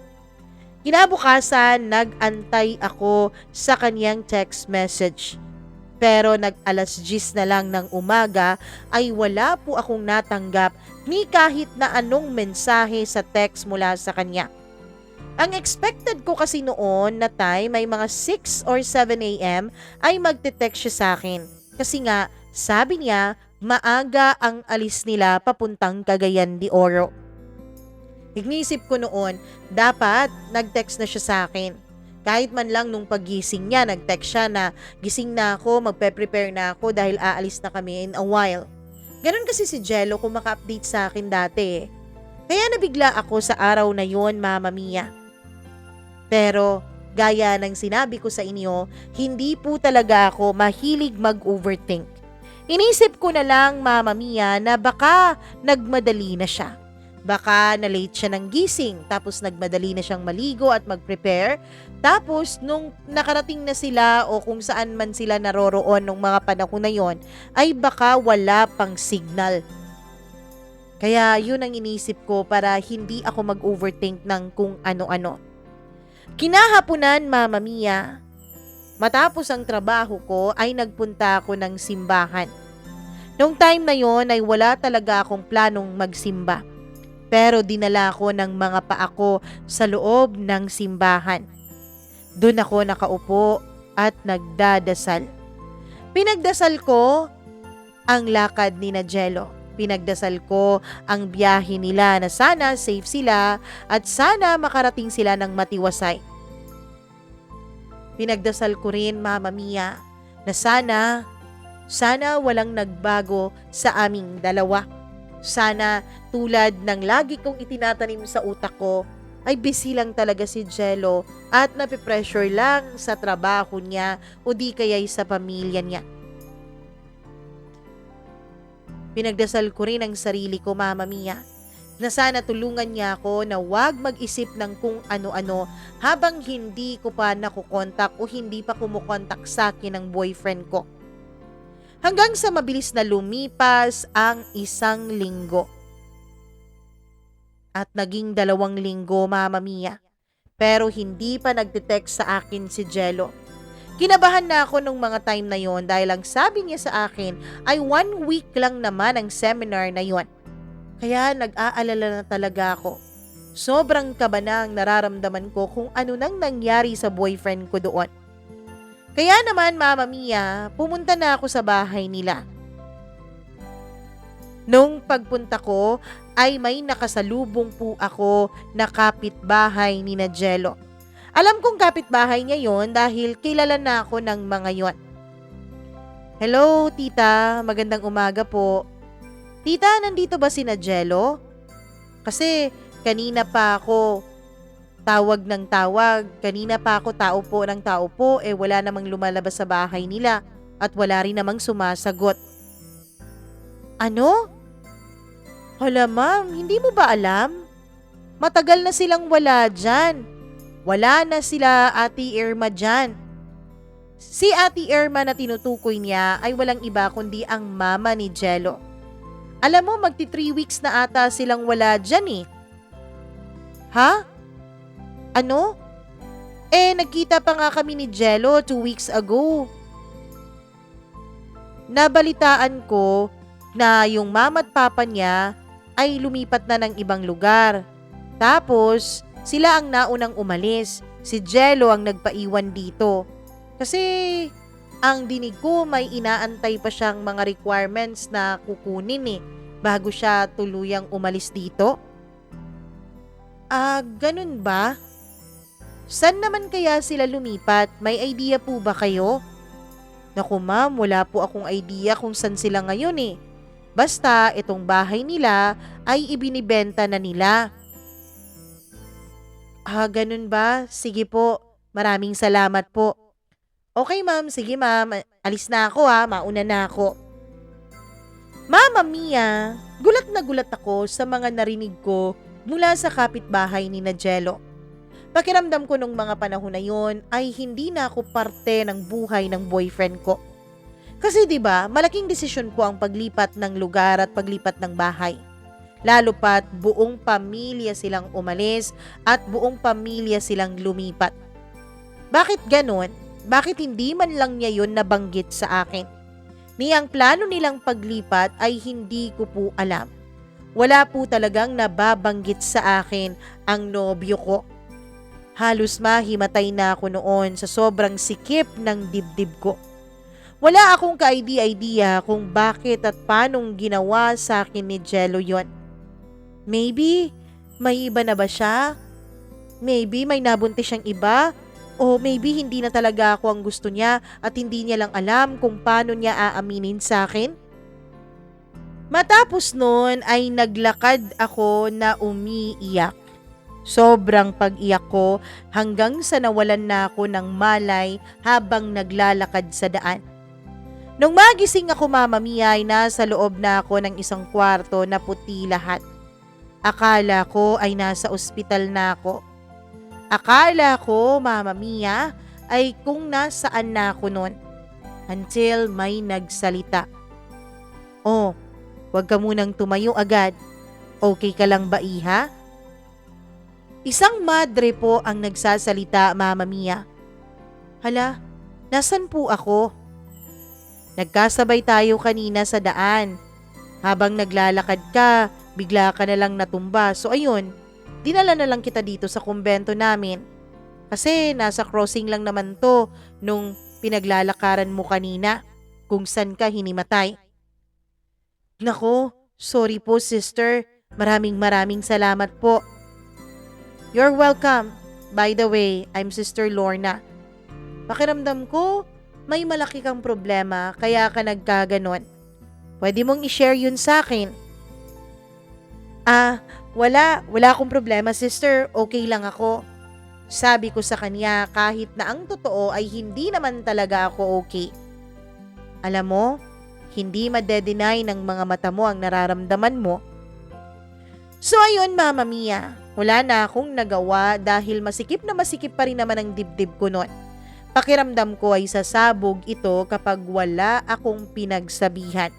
Kinabukasan, nag-antay ako sa kanyang text message. Pero nag-alas 10 na lang ng umaga ay wala po akong natanggap ni kahit na anong mensahe sa text mula sa kanya. Ang expected ko kasi noon na time ay mga 6 or 7 a.m. ay magte-text siya sa akin. Kasi nga, sabi niya, maaga ang alis nila papuntang Cagayan de Oro. Ignisip ko noon, dapat nag-text na siya sa akin. Kahit man lang nung paggising niya, nag-text siya na gising na ako, magpe-prepare na ako dahil aalis na kami in a while. Ganon kasi si Jello kung maka-update sa akin dati. Kaya nabigla ako sa araw na yon, Mama Mia. Pero gaya ng sinabi ko sa inyo, hindi po talaga ako mahilig mag-overthink. Inisip ko na lang, Mama Mia, na baka nagmadali na siya. Baka na-late siya ng gising, tapos nagmadali na siyang maligo at mag-prepare. Tapos nung nakarating na sila o kung saan man sila naroroon nung mga panahon na yon, ay baka wala pang signal. Kaya yun ang inisip ko para hindi ako mag-overthink ng kung ano-ano. Kinahapunan, Mama Mia, matapos ang trabaho ko ay nagpunta ako ng simbahan. Nung time na yon ay wala talaga akong planong magsimba. Pero dinala ko ng mga paa ko sa loob ng simbahan. Doon ako nakaupo at nagdadasal. Pinagdasal ko ang lakad ni Jello. Pinagdasal ko ang biyahe nila na sana safe sila at sana makarating sila ng matiwasay. Pinagdasal ko rin, Mama Mia, na sana walang nagbago sa aming dalawa. Sana tulad ng lagi kong itinatanim sa utak ko ay busy lang talaga si Jello at napipressure lang sa trabaho niya o di kaya'y sa pamilya niya. Pinagdasal ko rin ang sarili ko, Mama Mia, na sana tulungan niya ako na wag mag-isip ng kung ano-ano habang hindi ko pa nakukontak o hindi pa kumukontak sa akin ng boyfriend ko. Hanggang sa mabilis na lumipas ang 1 linggo. At naging 2 linggo, Mama Mia. Pero hindi pa nagte-text sa akin si Jello. Kinabahan na ako nung mga time na yon dahil ang sabi niya sa akin ay 1 week lang naman ang seminar na yon. Kaya nag-aalala na talaga ako. Sobrang kaba na ang nararamdaman ko kung ano nang nangyari sa boyfriend ko doon. Kaya naman, Mama Mia, pumunta na ako sa bahay nila. Nung pagpunta ko ay may nakasalubong po ako na kapitbahay ni na Jello. Alam kong kapitbahay niya yon dahil kilala na ako ng mga yon. Hello, tita. Magandang umaga po. Tita, nandito ba si na Jello? Kasi kanina pa ako tawag ng tawag. Kanina pa ako tao po ng tao po. Wala namang lumalabas sa bahay nila at wala rin namang sumasagot. Ano? Hala ma'am, hindi mo ba alam? Matagal na silang wala dyan. Wala na sila Ate Irma dyan. Si Ate Irma na tinutukoy niya ay walang iba kundi ang mama ni Jello. Alam mo, magti 3 weeks na ata silang wala dyan eh. Ha? Ano? Nagkita pa nga kami ni Jello 2 weeks ago. Nabalitaan ko na yung mama at papa niya ay lumipat na ng ibang lugar. Tapos, sila ang naunang umalis. Si Jello ang nagpaiwan dito. Kasi, ang dinig ko may inaantay pa siyang mga requirements na kukunin bago siya tuluyang umalis dito. Ganun ba? San naman kaya sila lumipat? May idea po ba kayo? Naku ma'am, wala po akong idea kung san sila ngayon. Basta itong bahay nila ay ibinibenta na nila. Ganun ba? Sige po. Maraming salamat po. Okay ma'am, sige ma'am. Alis na ako mauna na ako. Mama Mia, gulat na gulat ako sa mga narinig ko mula sa kapitbahay ni na Jello. Pakiramdam ko nung mga panahon na yon ay hindi na ako parte ng buhay ng boyfriend ko. Kasi 'di ba, malaking desisyon po ang paglipat ng lugar at paglipat ng bahay. Lalo pat buong pamilya silang umalis at buong pamilya silang lumipat. Bakit ganon? Bakit hindi man lang niya yun nabanggit sa akin? Ang plano nilang paglipat ay hindi ko po alam. Wala po talagang nababanggit sa akin ang nobyo ko. Halos mahimatay na ako noon sa sobrang sikip ng dibdib ko. Wala akong ka-idea kung bakit at paanong ginawa sa akin ni Jello yon. Maybe, may iba na ba siya? Maybe may nabuntis siyang iba? O maybe hindi na talaga ako ang gusto niya at hindi niya lang alam kung paano niya aaminin sa akin? Matapos noon ay naglakad ako na umiiyak. Sobrang pag-iyak ko hanggang sa nawalan na ako ng malay habang naglalakad sa daan. Nung magising ako Mama Mia ay nasa loob na ako ng isang kwarto na puti lahat. Akala ko ay nasa ospital na ako. Akala ko, Mama Mia, ay kung nasaan na ako noon. Until may nagsalita. Oh, wag ka munang tumayo agad. Okay ka lang ba, iha? Isang madre po ang nagsasalita, Mama Mia. Hala, nasan po ako? Nagkasabay tayo kanina sa daan. Habang naglalakad ka, bigla ka na lang natumba. So ayun, dinala na lang kita dito sa kumbento namin. Kasi nasa crossing lang naman to nung pinaglalakaran mo kanina kung saan ka hinimatay. Nako, sorry po sister. Maraming salamat po. You're welcome. By the way, I'm Sister Lorna. Pakiramdam ko, may malaki kang problema kaya ka nagkaganon. Pwede mong i-share yun sa akin. Wala akong problema sister, okay lang ako. Sabi ko sa kanya kahit na ang totoo ay hindi naman talaga ako okay. Alam mo, hindi madedenay ng mga mata mo ang nararamdaman mo. So ayun Mama Mia, wala na akong nagawa dahil masikip na masikip pa rin naman ang dibdib ko noon. Pakiramdam ko ay sasabog ito kapag wala akong pinagsabihan.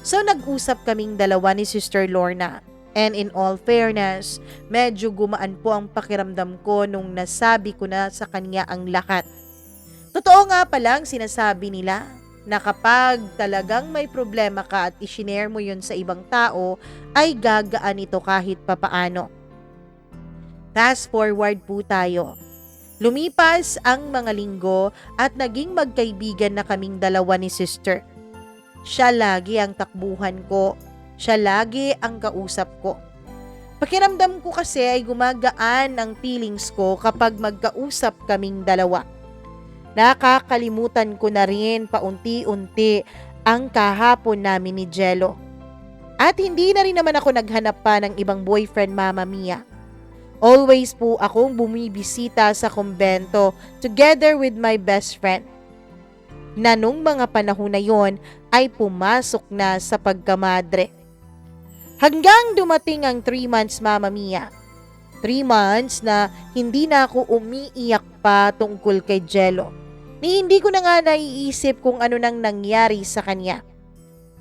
So nag-usap kaming dalawa ni Sister Lorna. And in all fairness, medyo gumaan po ang pakiramdam ko nung nasabi ko na sa kanya ang lahat. Totoo nga palang sinasabi nila na kapag talagang may problema ka at i-share mo yun sa ibang tao, ay gagaan ito kahit papaano. Fast forward po tayo. Lumipas ang mga linggo at naging magkaibigan na kaming dalawa ni Sister. Siya lagi ang takbuhan ko. siya lagi ang kausap ko. Pakiramdam ko kasi ay gumagaan ang feelings ko kapag magkausap kaming dalawa. Nakakalimutan ko na rin paunti-unti ang kahapon namin ni Jello. At hindi na rin naman ako naghanap pa ng ibang boyfriend, Mama Mia. Always po akong bumibisita sa kumbento together with my best friend. Na nung mga panahon na yon ay pumasok na sa pagkamadre. Hanggang dumating ang 3 months, Mama Mia. 3 months na hindi na ako umiiyak pa tungkol kay Jello. Ni hindi ko na nga naiisip kung ano nang nangyari sa kanya.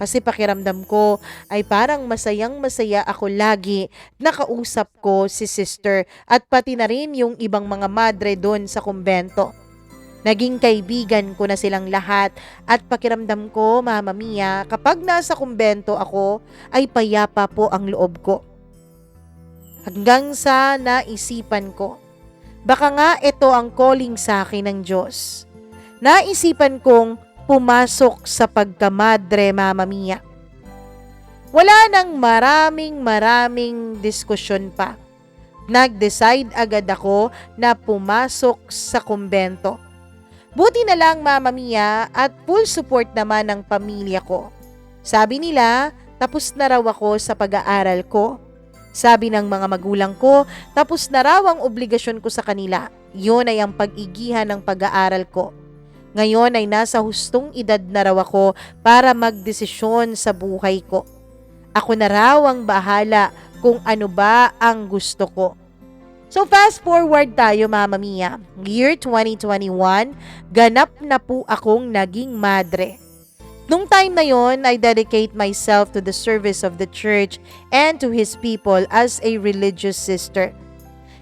Kasi pakiramdam ko ay parang masayang-masaya ako lagi nakausap ko si sister at pati na rin yung ibang mga madre doon sa kumbento. Naging kaibigan ko na silang lahat at pakiramdam ko, Mama Mia, kapag nasa kumbento ako ay payapa po ang loob ko. Hanggang sa naisipan ko, baka nga ito ang calling sa akin ng Diyos. Naisipan kong pumasok sa pagkamadre, Mama Mia. Wala nang maraming diskusyon pa. Nag-decide agad ako na pumasok sa kumbento. Buti na lang, Mama Mia, at full support naman ng pamilya ko. Sabi nila, tapos na raw ako sa pag-aaral ko. Sabi ng mga magulang ko, tapos na raw ang obligasyon ko sa kanila. Yun ay ang pag-igihan ng pag-aaral ko. Ngayon ay nasa hustong edad na raw ako para magdesisyon sa buhay ko. Ako na raw ang bahala kung ano ba ang gusto ko. So fast forward tayo, Mama Mia. Year 2021, ganap na po akong naging madre. Nung time na yon, I dedicate myself to the service of the church and to His people as a religious sister.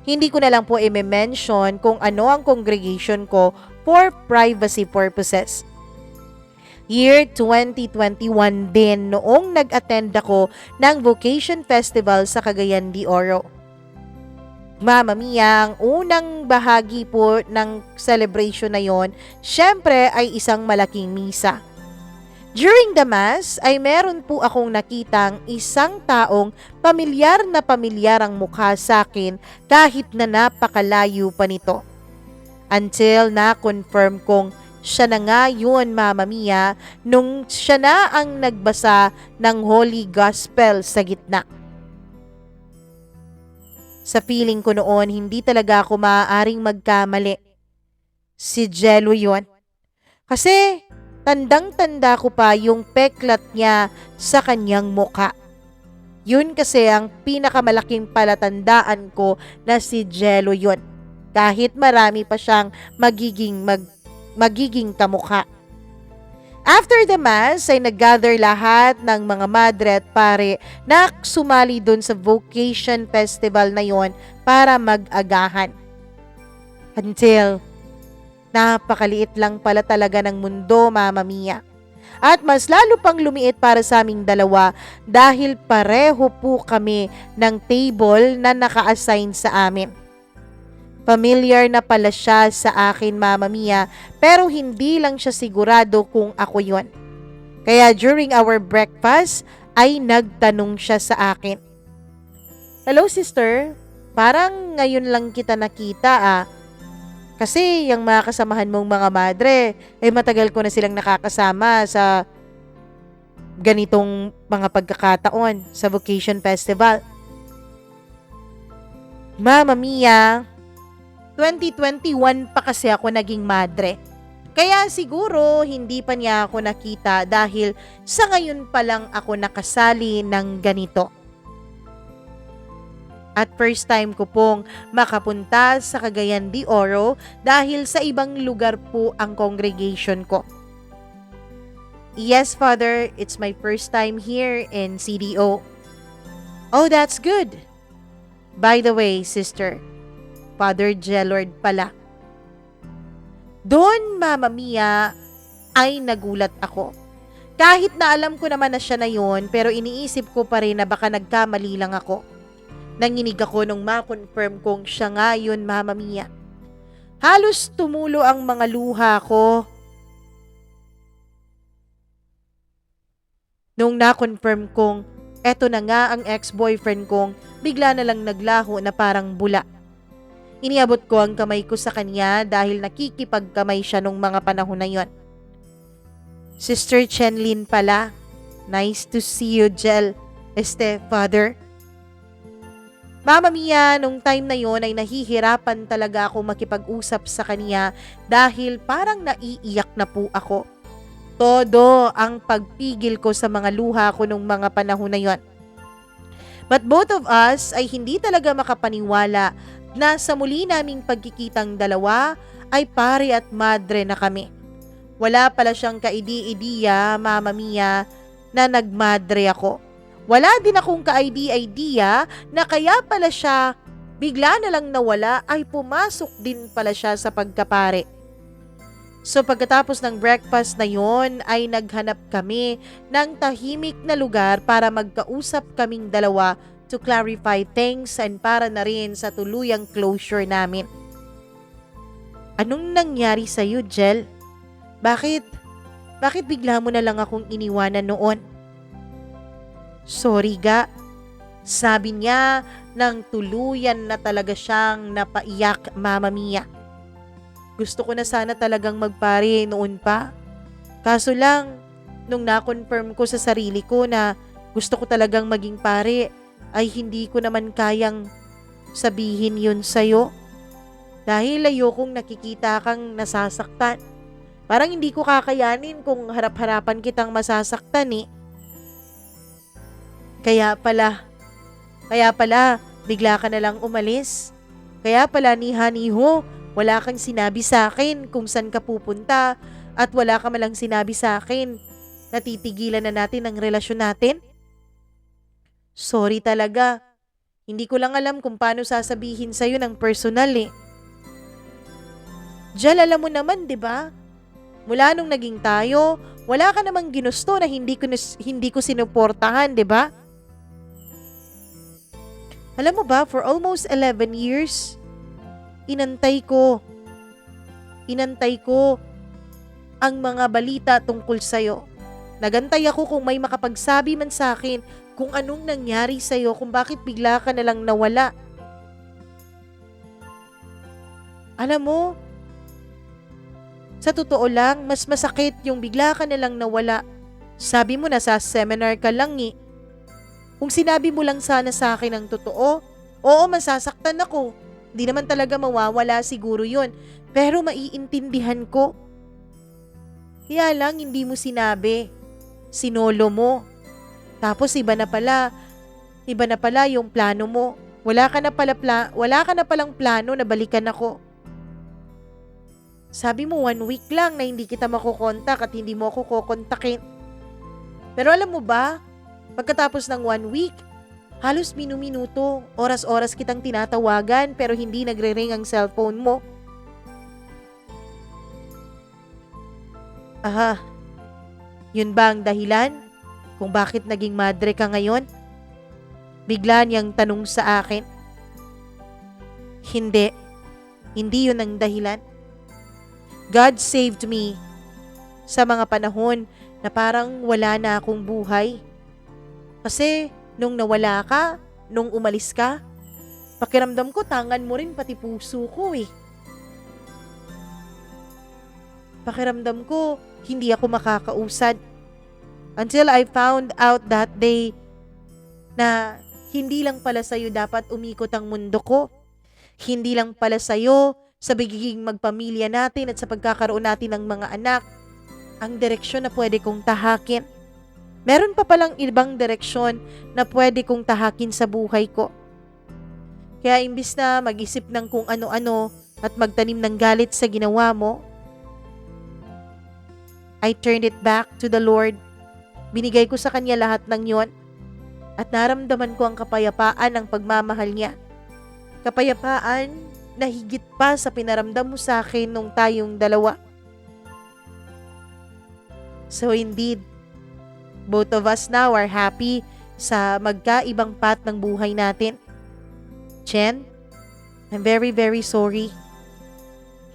Hindi ko na lang po i-mention kung ano ang congregation ko for privacy purposes. Year 2021 din noong nag-attend ako ng Vocation Festival sa Cagayan de Oro. Mama Mia, ang unang bahagi po ng celebration na yon, syempre ay isang malaking misa. During the Mass ay meron po akong nakitang isang taong pamilyar ang mukha sa akin kahit na napakalayo pa nito. Until na-confirm kong siya na nga yun, Mama Mia, nung siya na ang nagbasa ng Holy Gospel sa gitna. Sa feeling ko noon, hindi talaga ako maaaring magkamali. Si Jello yun. Kasi tandang-tanda ko pa yung peklat niya sa kanyang muka. Yun kasi ang pinakamalaking palatandaan ko na si Jello yun. Kahit marami pa siyang magiging kamukha. After the Mass ay nag-gather lahat ng mga madre at pare na sumali dun sa Vocation Festival na yon para mag-agahan. Until napakaliit lang pala talaga ng mundo, Mama Mia. At mas lalo pang lumiit para sa aming dalawa dahil pareho po kami ng table na naka-assign sa amin. Familiar na pala siya sa akin, Mama Mia, pero hindi lang siya sigurado kung ako yon. Kaya during our breakfast ay nagtanong siya sa akin. Hello sister, parang ngayon lang kita nakita . Kasi yung mga kasamahan mong mga madre, matagal ko na silang nakakasama sa ganitong mga pagkakataon sa Vocation Festival. Mama Mia, 2021 pa kasi ako naging madre. Kaya siguro hindi pa niya ako nakita dahil sa ngayon pa lang ako nakasali ng ganito. At first time ko pong makapunta sa Cagayan de Oro dahil sa ibang lugar po ang congregation ko. Yes, Father, it's my first time here in CDO. Oh, that's good. By the way, sister, Father Jellord pala. Doon, Mama Mia, ay nagulat ako. Kahit na alam ko naman na siya na yun, pero iniisip ko pa rin na baka nagkamali lang ako. Nanginig ako nung ma-confirm kong siya nga yun, Mama Mia. Halos tumulo ang mga luha ko nung na-confirm kong Eto na nga ang ex-boyfriend kong bigla na lang naglaho na parang bula. Iniabot ko ang kamay ko sa kanya dahil nakikipagkamay siya nung mga panahon na yon. Sister Chenlin pala. Nice to see you, Jel. Father. Mama Mia, nung time na yon ay nahihirapan talaga ako makipag-usap sa kanya dahil parang naiiyak na po ako. Todo ang pagpigil ko sa mga luha ko nung mga panahon na yon. But both of us ay hindi talaga makapaniwala na sa muli naming pagkikitang dalawa ay pare at madre na kami. Wala pala siyang kaidi-idiya, Mama Mia, na nagmadre ako. Wala din akong ka-idea na kaya pala siya bigla na lang nawala ay pumasok din pala siya sa pagkapare. So pagkatapos ng breakfast na yon ay naghanap kami ng tahimik na lugar para magkausap kaming dalawa to clarify things and para na rin sa tuluyang closure namin. Anong nangyari sa'yo, Jel? Bakit bigla mo na lang akong iniwanan noon? Sorry ga. Sabi niya nang tuluyan na talaga siyang napaiyak, Mama Mia. Gusto ko na sana talagang magpare noon pa. Kaso lang, nung na-confirm ko sa sarili ko na gusto ko talagang maging pare, ay hindi ko naman kayang sabihin yun sa'yo. Dahil ayokong nakikita kang nasasaktan. Parang hindi ko kakayanin kung harap-harapan kitang masasaktan eh. Kaya pala, bigla ka na lang umalis. Kaya pala niha-niho, wala kang sinabi sa akin kung saan ka pupunta at wala ka malang sinabi sa akin na titigilan na natin ang relasyon natin. Sorry talaga. Hindi ko lang alam kung paano sasabihin sa'yo ng personal eh. Jal, alam mo naman, 'di ba? Mula nung naging tayo, wala ka namang ginusto na hindi ko sinuportahan, 'di ba? Alam mo ba, for almost 11 years, inantay ko ang mga balita tungkol sa'yo. Nagantay ako kung may makapagsabi man sa akin kung anong nangyari sa'yo, kung bakit bigla ka na lang nawala. Alam mo, sa totoo lang, mas masakit yung bigla ka na lang nawala. Sabi mo na sa seminar ka lang eh. Kung sinabi mo lang sana sa akin ang totoo, oo, masasaktan ako. Hindi naman talaga mawawala siguro yun. Pero maiintindihan ko. Kaya lang hindi mo sinabi. Sinolo mo. Tapos iba na pala yung plano mo. Wala ka na palang plano na balikan ako. Sabi mo 1 week lang na hindi kita makukontak at hindi mo ako kukontakin. Pero alam mo ba, pagkatapos ng 1 week, halos minuminuto, oras-oras kitang tinatawagan pero hindi nagre-ring ang cellphone mo. Aha, yun ba ang dahilan kung bakit naging madre ka ngayon? Bigla niyang tanong sa akin. Hindi yun ang dahilan. God saved me sa mga panahon na parang wala na akong buhay. Kasi nung nawala ka, nung umalis ka, pakiramdam ko tangan mo rin pati puso ko eh. Pakiramdam ko hindi ako makakausad. Until I found out that day na hindi lang pala sa'yo dapat umikot ang mundo ko. Hindi lang pala sa'yo sa pagiging magpamilya natin at sa pagkakaroon natin ng mga anak, ang direksyon na pwede kong tahakin. Meron pa palang ibang direksyon na pwede kong tahakin sa buhay ko. Kaya imbis na mag-isip ng kung ano-ano at magtanim ng galit sa ginawa mo, I turned it back to the Lord. Binigay ko sa Kanya lahat ng yon at naramdaman ko ang kapayapaan ng pagmamahal niya. Kapayapaan na higit pa sa pinaramdam mo sa akin nung tayong dalawa. So indeed, both of us now are happy sa magkaibang path ng buhay natin. Chen, I'm very, very sorry.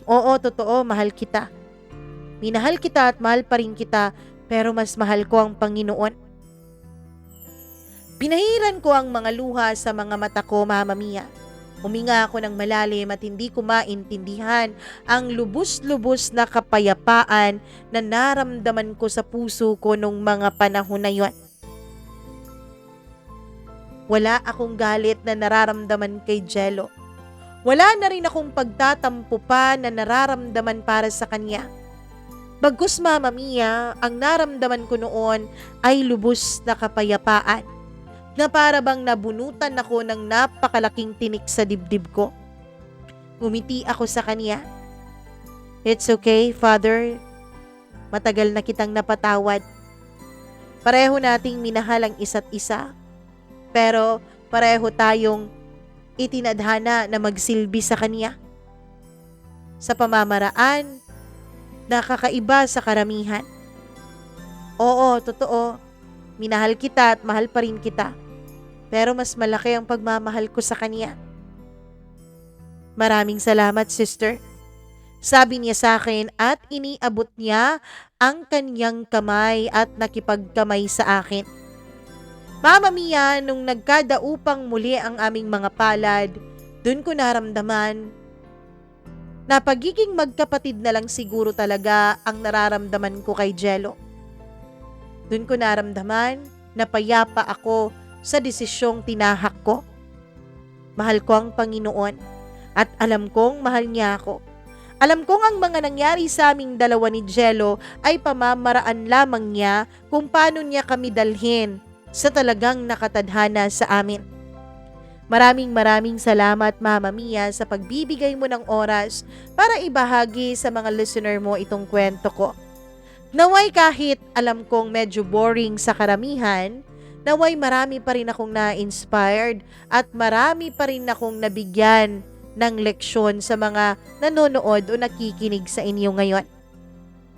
Oo, totoo, mahal kita. Minahal kita at mahal pa rin kita, pero mas mahal ko ang Panginoon. Pinahiran ko ang mga luha sa mga mata ko, Mama Mia. Huminga ako ng malalim at hindi ko maintindihan ang lubos-lubos na kapayapaan na naramdaman ko sa puso ko nung mga panahon na yon. Wala akong galit na nararamdaman kay Jello. Wala na rin akong pagtatampo pa na nararamdaman para sa kanya. Bagkus, Mama Mia, ang naramdaman ko noon ay lubos na kapayapaan na para bang nabunutan ako ng napakalaking tinik sa dibdib ko. Ngumiti ako sa kanya. It's okay, Father. Matagal na kitang napatawad. Pareho nating minahal ang isa't isa. Pero pareho tayong itinadhana na magsilbi sa kanya. Sa pamamaraan, nakakaiba sa karamihan. Oo, totoo. Minahal kita at mahal pa rin kita. Pero mas malaki ang pagmamahal ko sa kanya. Maraming salamat, sister. Sabi niya sa akin at iniabot niya ang kanyang kamay at nakipagkamay sa akin. Mama Mia, nung nagkadaupang muli ang aming mga palad, dun ko naramdaman na pagiging magkapatid na lang siguro talaga ang nararamdaman ko kay Jello. Dun ko naramdaman na payapa ako sa desisyong tinahak ko. Mahal ko ang Panginoon at alam kong mahal niya ako. Alam kong ang mga nangyari sa aming dalawa ni Jello ay pamamaraan lamang niya kung paano niya kami dalhin sa talagang nakatadhana sa amin. Maraming salamat, Mama Mia, sa pagbibigay mo ng oras para ibahagi sa mga listener mo itong kwento ko. Naway kahit alam kong medyo boring sa karamihan, naway marami pa rin akong na-inspired at marami pa rin akong nabigyan ng leksyon sa mga nanonood o nakikinig sa inyo ngayon.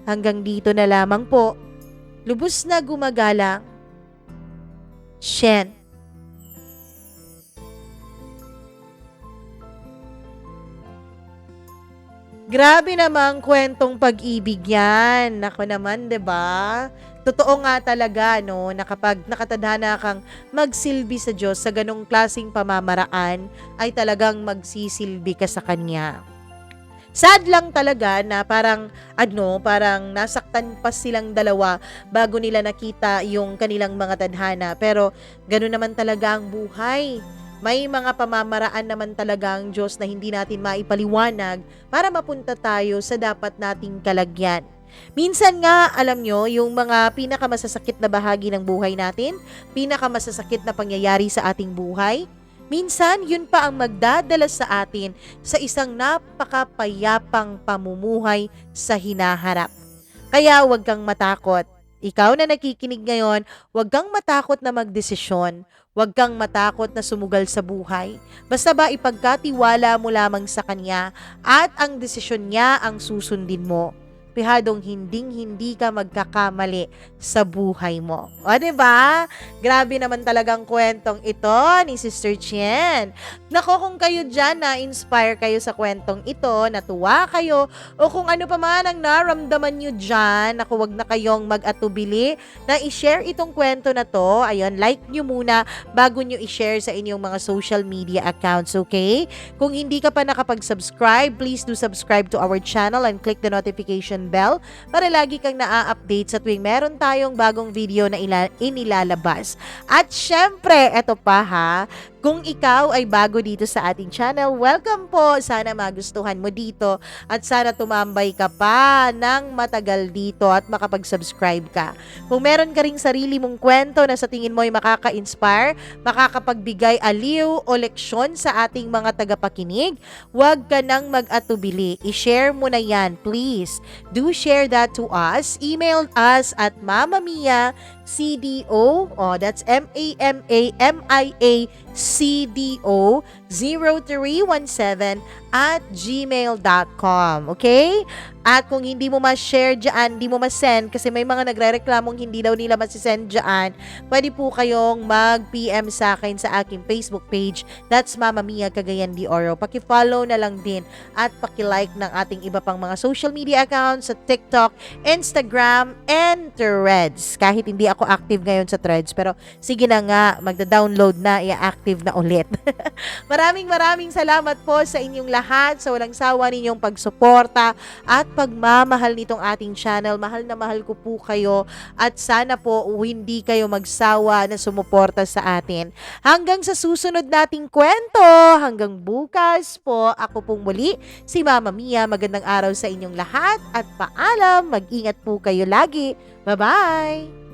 Hanggang dito na lamang po. Lubos na gumagalang, Shen. Grabe namang kwentong pag-ibig yan. Ako naman, 'di ba? Totoo nga talaga, no, na kapag nakatadhana kang magsilbi sa Diyos sa ganong klaseng pamamaraan, ay talagang magsisilbi ka sa Kanya. Sad lang talaga na parang nasaktan pa silang dalawa bago nila nakita yung kanilang mga tadhana. Pero gano'n naman talaga ang buhay. May mga pamamaraan naman talaga ang Diyos na hindi natin maipaliwanag para mapunta tayo sa dapat nating kalagyan. Minsan nga, alam nyo, yung mga pinakamasasakit na bahagi ng buhay natin, pinakamasasakit na pangyayari sa ating buhay, minsan yun pa ang magdadala sa atin sa isang napakapayapang pamumuhay sa hinaharap. Kaya huwag kang matakot. Ikaw na nakikinig ngayon, huwag kang matakot na magdesisyon. Huwag kang matakot na sumugal sa buhay. Basta ba ipagkatiwala mo lamang sa Kanya at ang desisyon niya ang susundin mo. Pihadong hinding-hindi ka magkakamali sa buhay mo. O, diba? Grabe naman talagang kwentong ito ni Sister Chien. Nako, kung kayo dyan na-inspire kayo sa kwentong ito, natuwa kayo, o kung ano pa man ang naramdaman nyo dyan, naku, wag na kayong mag-atubili na i-share itong kwento na to. Ayun, like nyo muna bago nyo i-share sa inyong mga social media accounts, okay? Kung hindi ka pa nakapag-subscribe, please do subscribe to our channel and click the notification bell para lagi kang naa-update sa tuwing meron tayong bagong video na inilalabas. At syempre, eto pa ha, kung ikaw ay bago dito sa ating channel, welcome po. Sana magustuhan mo dito at sana tumambay ka pa ng matagal dito at makapag-subscribe ka. Kung meron ka ring sarili mong kwento na sa tingin mo ay makaka-inspire, makakapagbigay aliw o leksyon sa ating mga tagapakinig, huwag ka nang mag-atubili. I-share mo na yan, please. Do share that to us. Email us at mamamia.cdo, that's MAMAMIA CDO 0317@gmail.com. Okay? At kung hindi mo ma-share dyan, hindi mo ma-send, kasi may mga nagre-reklamong hindi daw nila masisend dyan, pwede po kayong mag-PM sa akin sa aking Facebook page. That's Mama Mia Cagayan de Oro. Paki-follow na lang din at paki-like ng ating iba pang mga social media accounts sa TikTok, Instagram, and Threads. Kahit hindi ako active ngayon sa Threads, pero sige na nga, magda-download na, i-active na ulit. Maraming salamat po sa inyong lahat, sa walang sawa ninyong pagsuporta at pagmamahal nitong ating channel. Mahal na mahal ko po kayo at sana po hindi kayo magsawa na sumuporta sa atin. Hanggang sa susunod nating kwento, hanggang bukas po, ako pong muli, si Mama Mia. Magandang araw sa inyong lahat at paalam. Mag-ingat po kayo lagi. Bye-bye!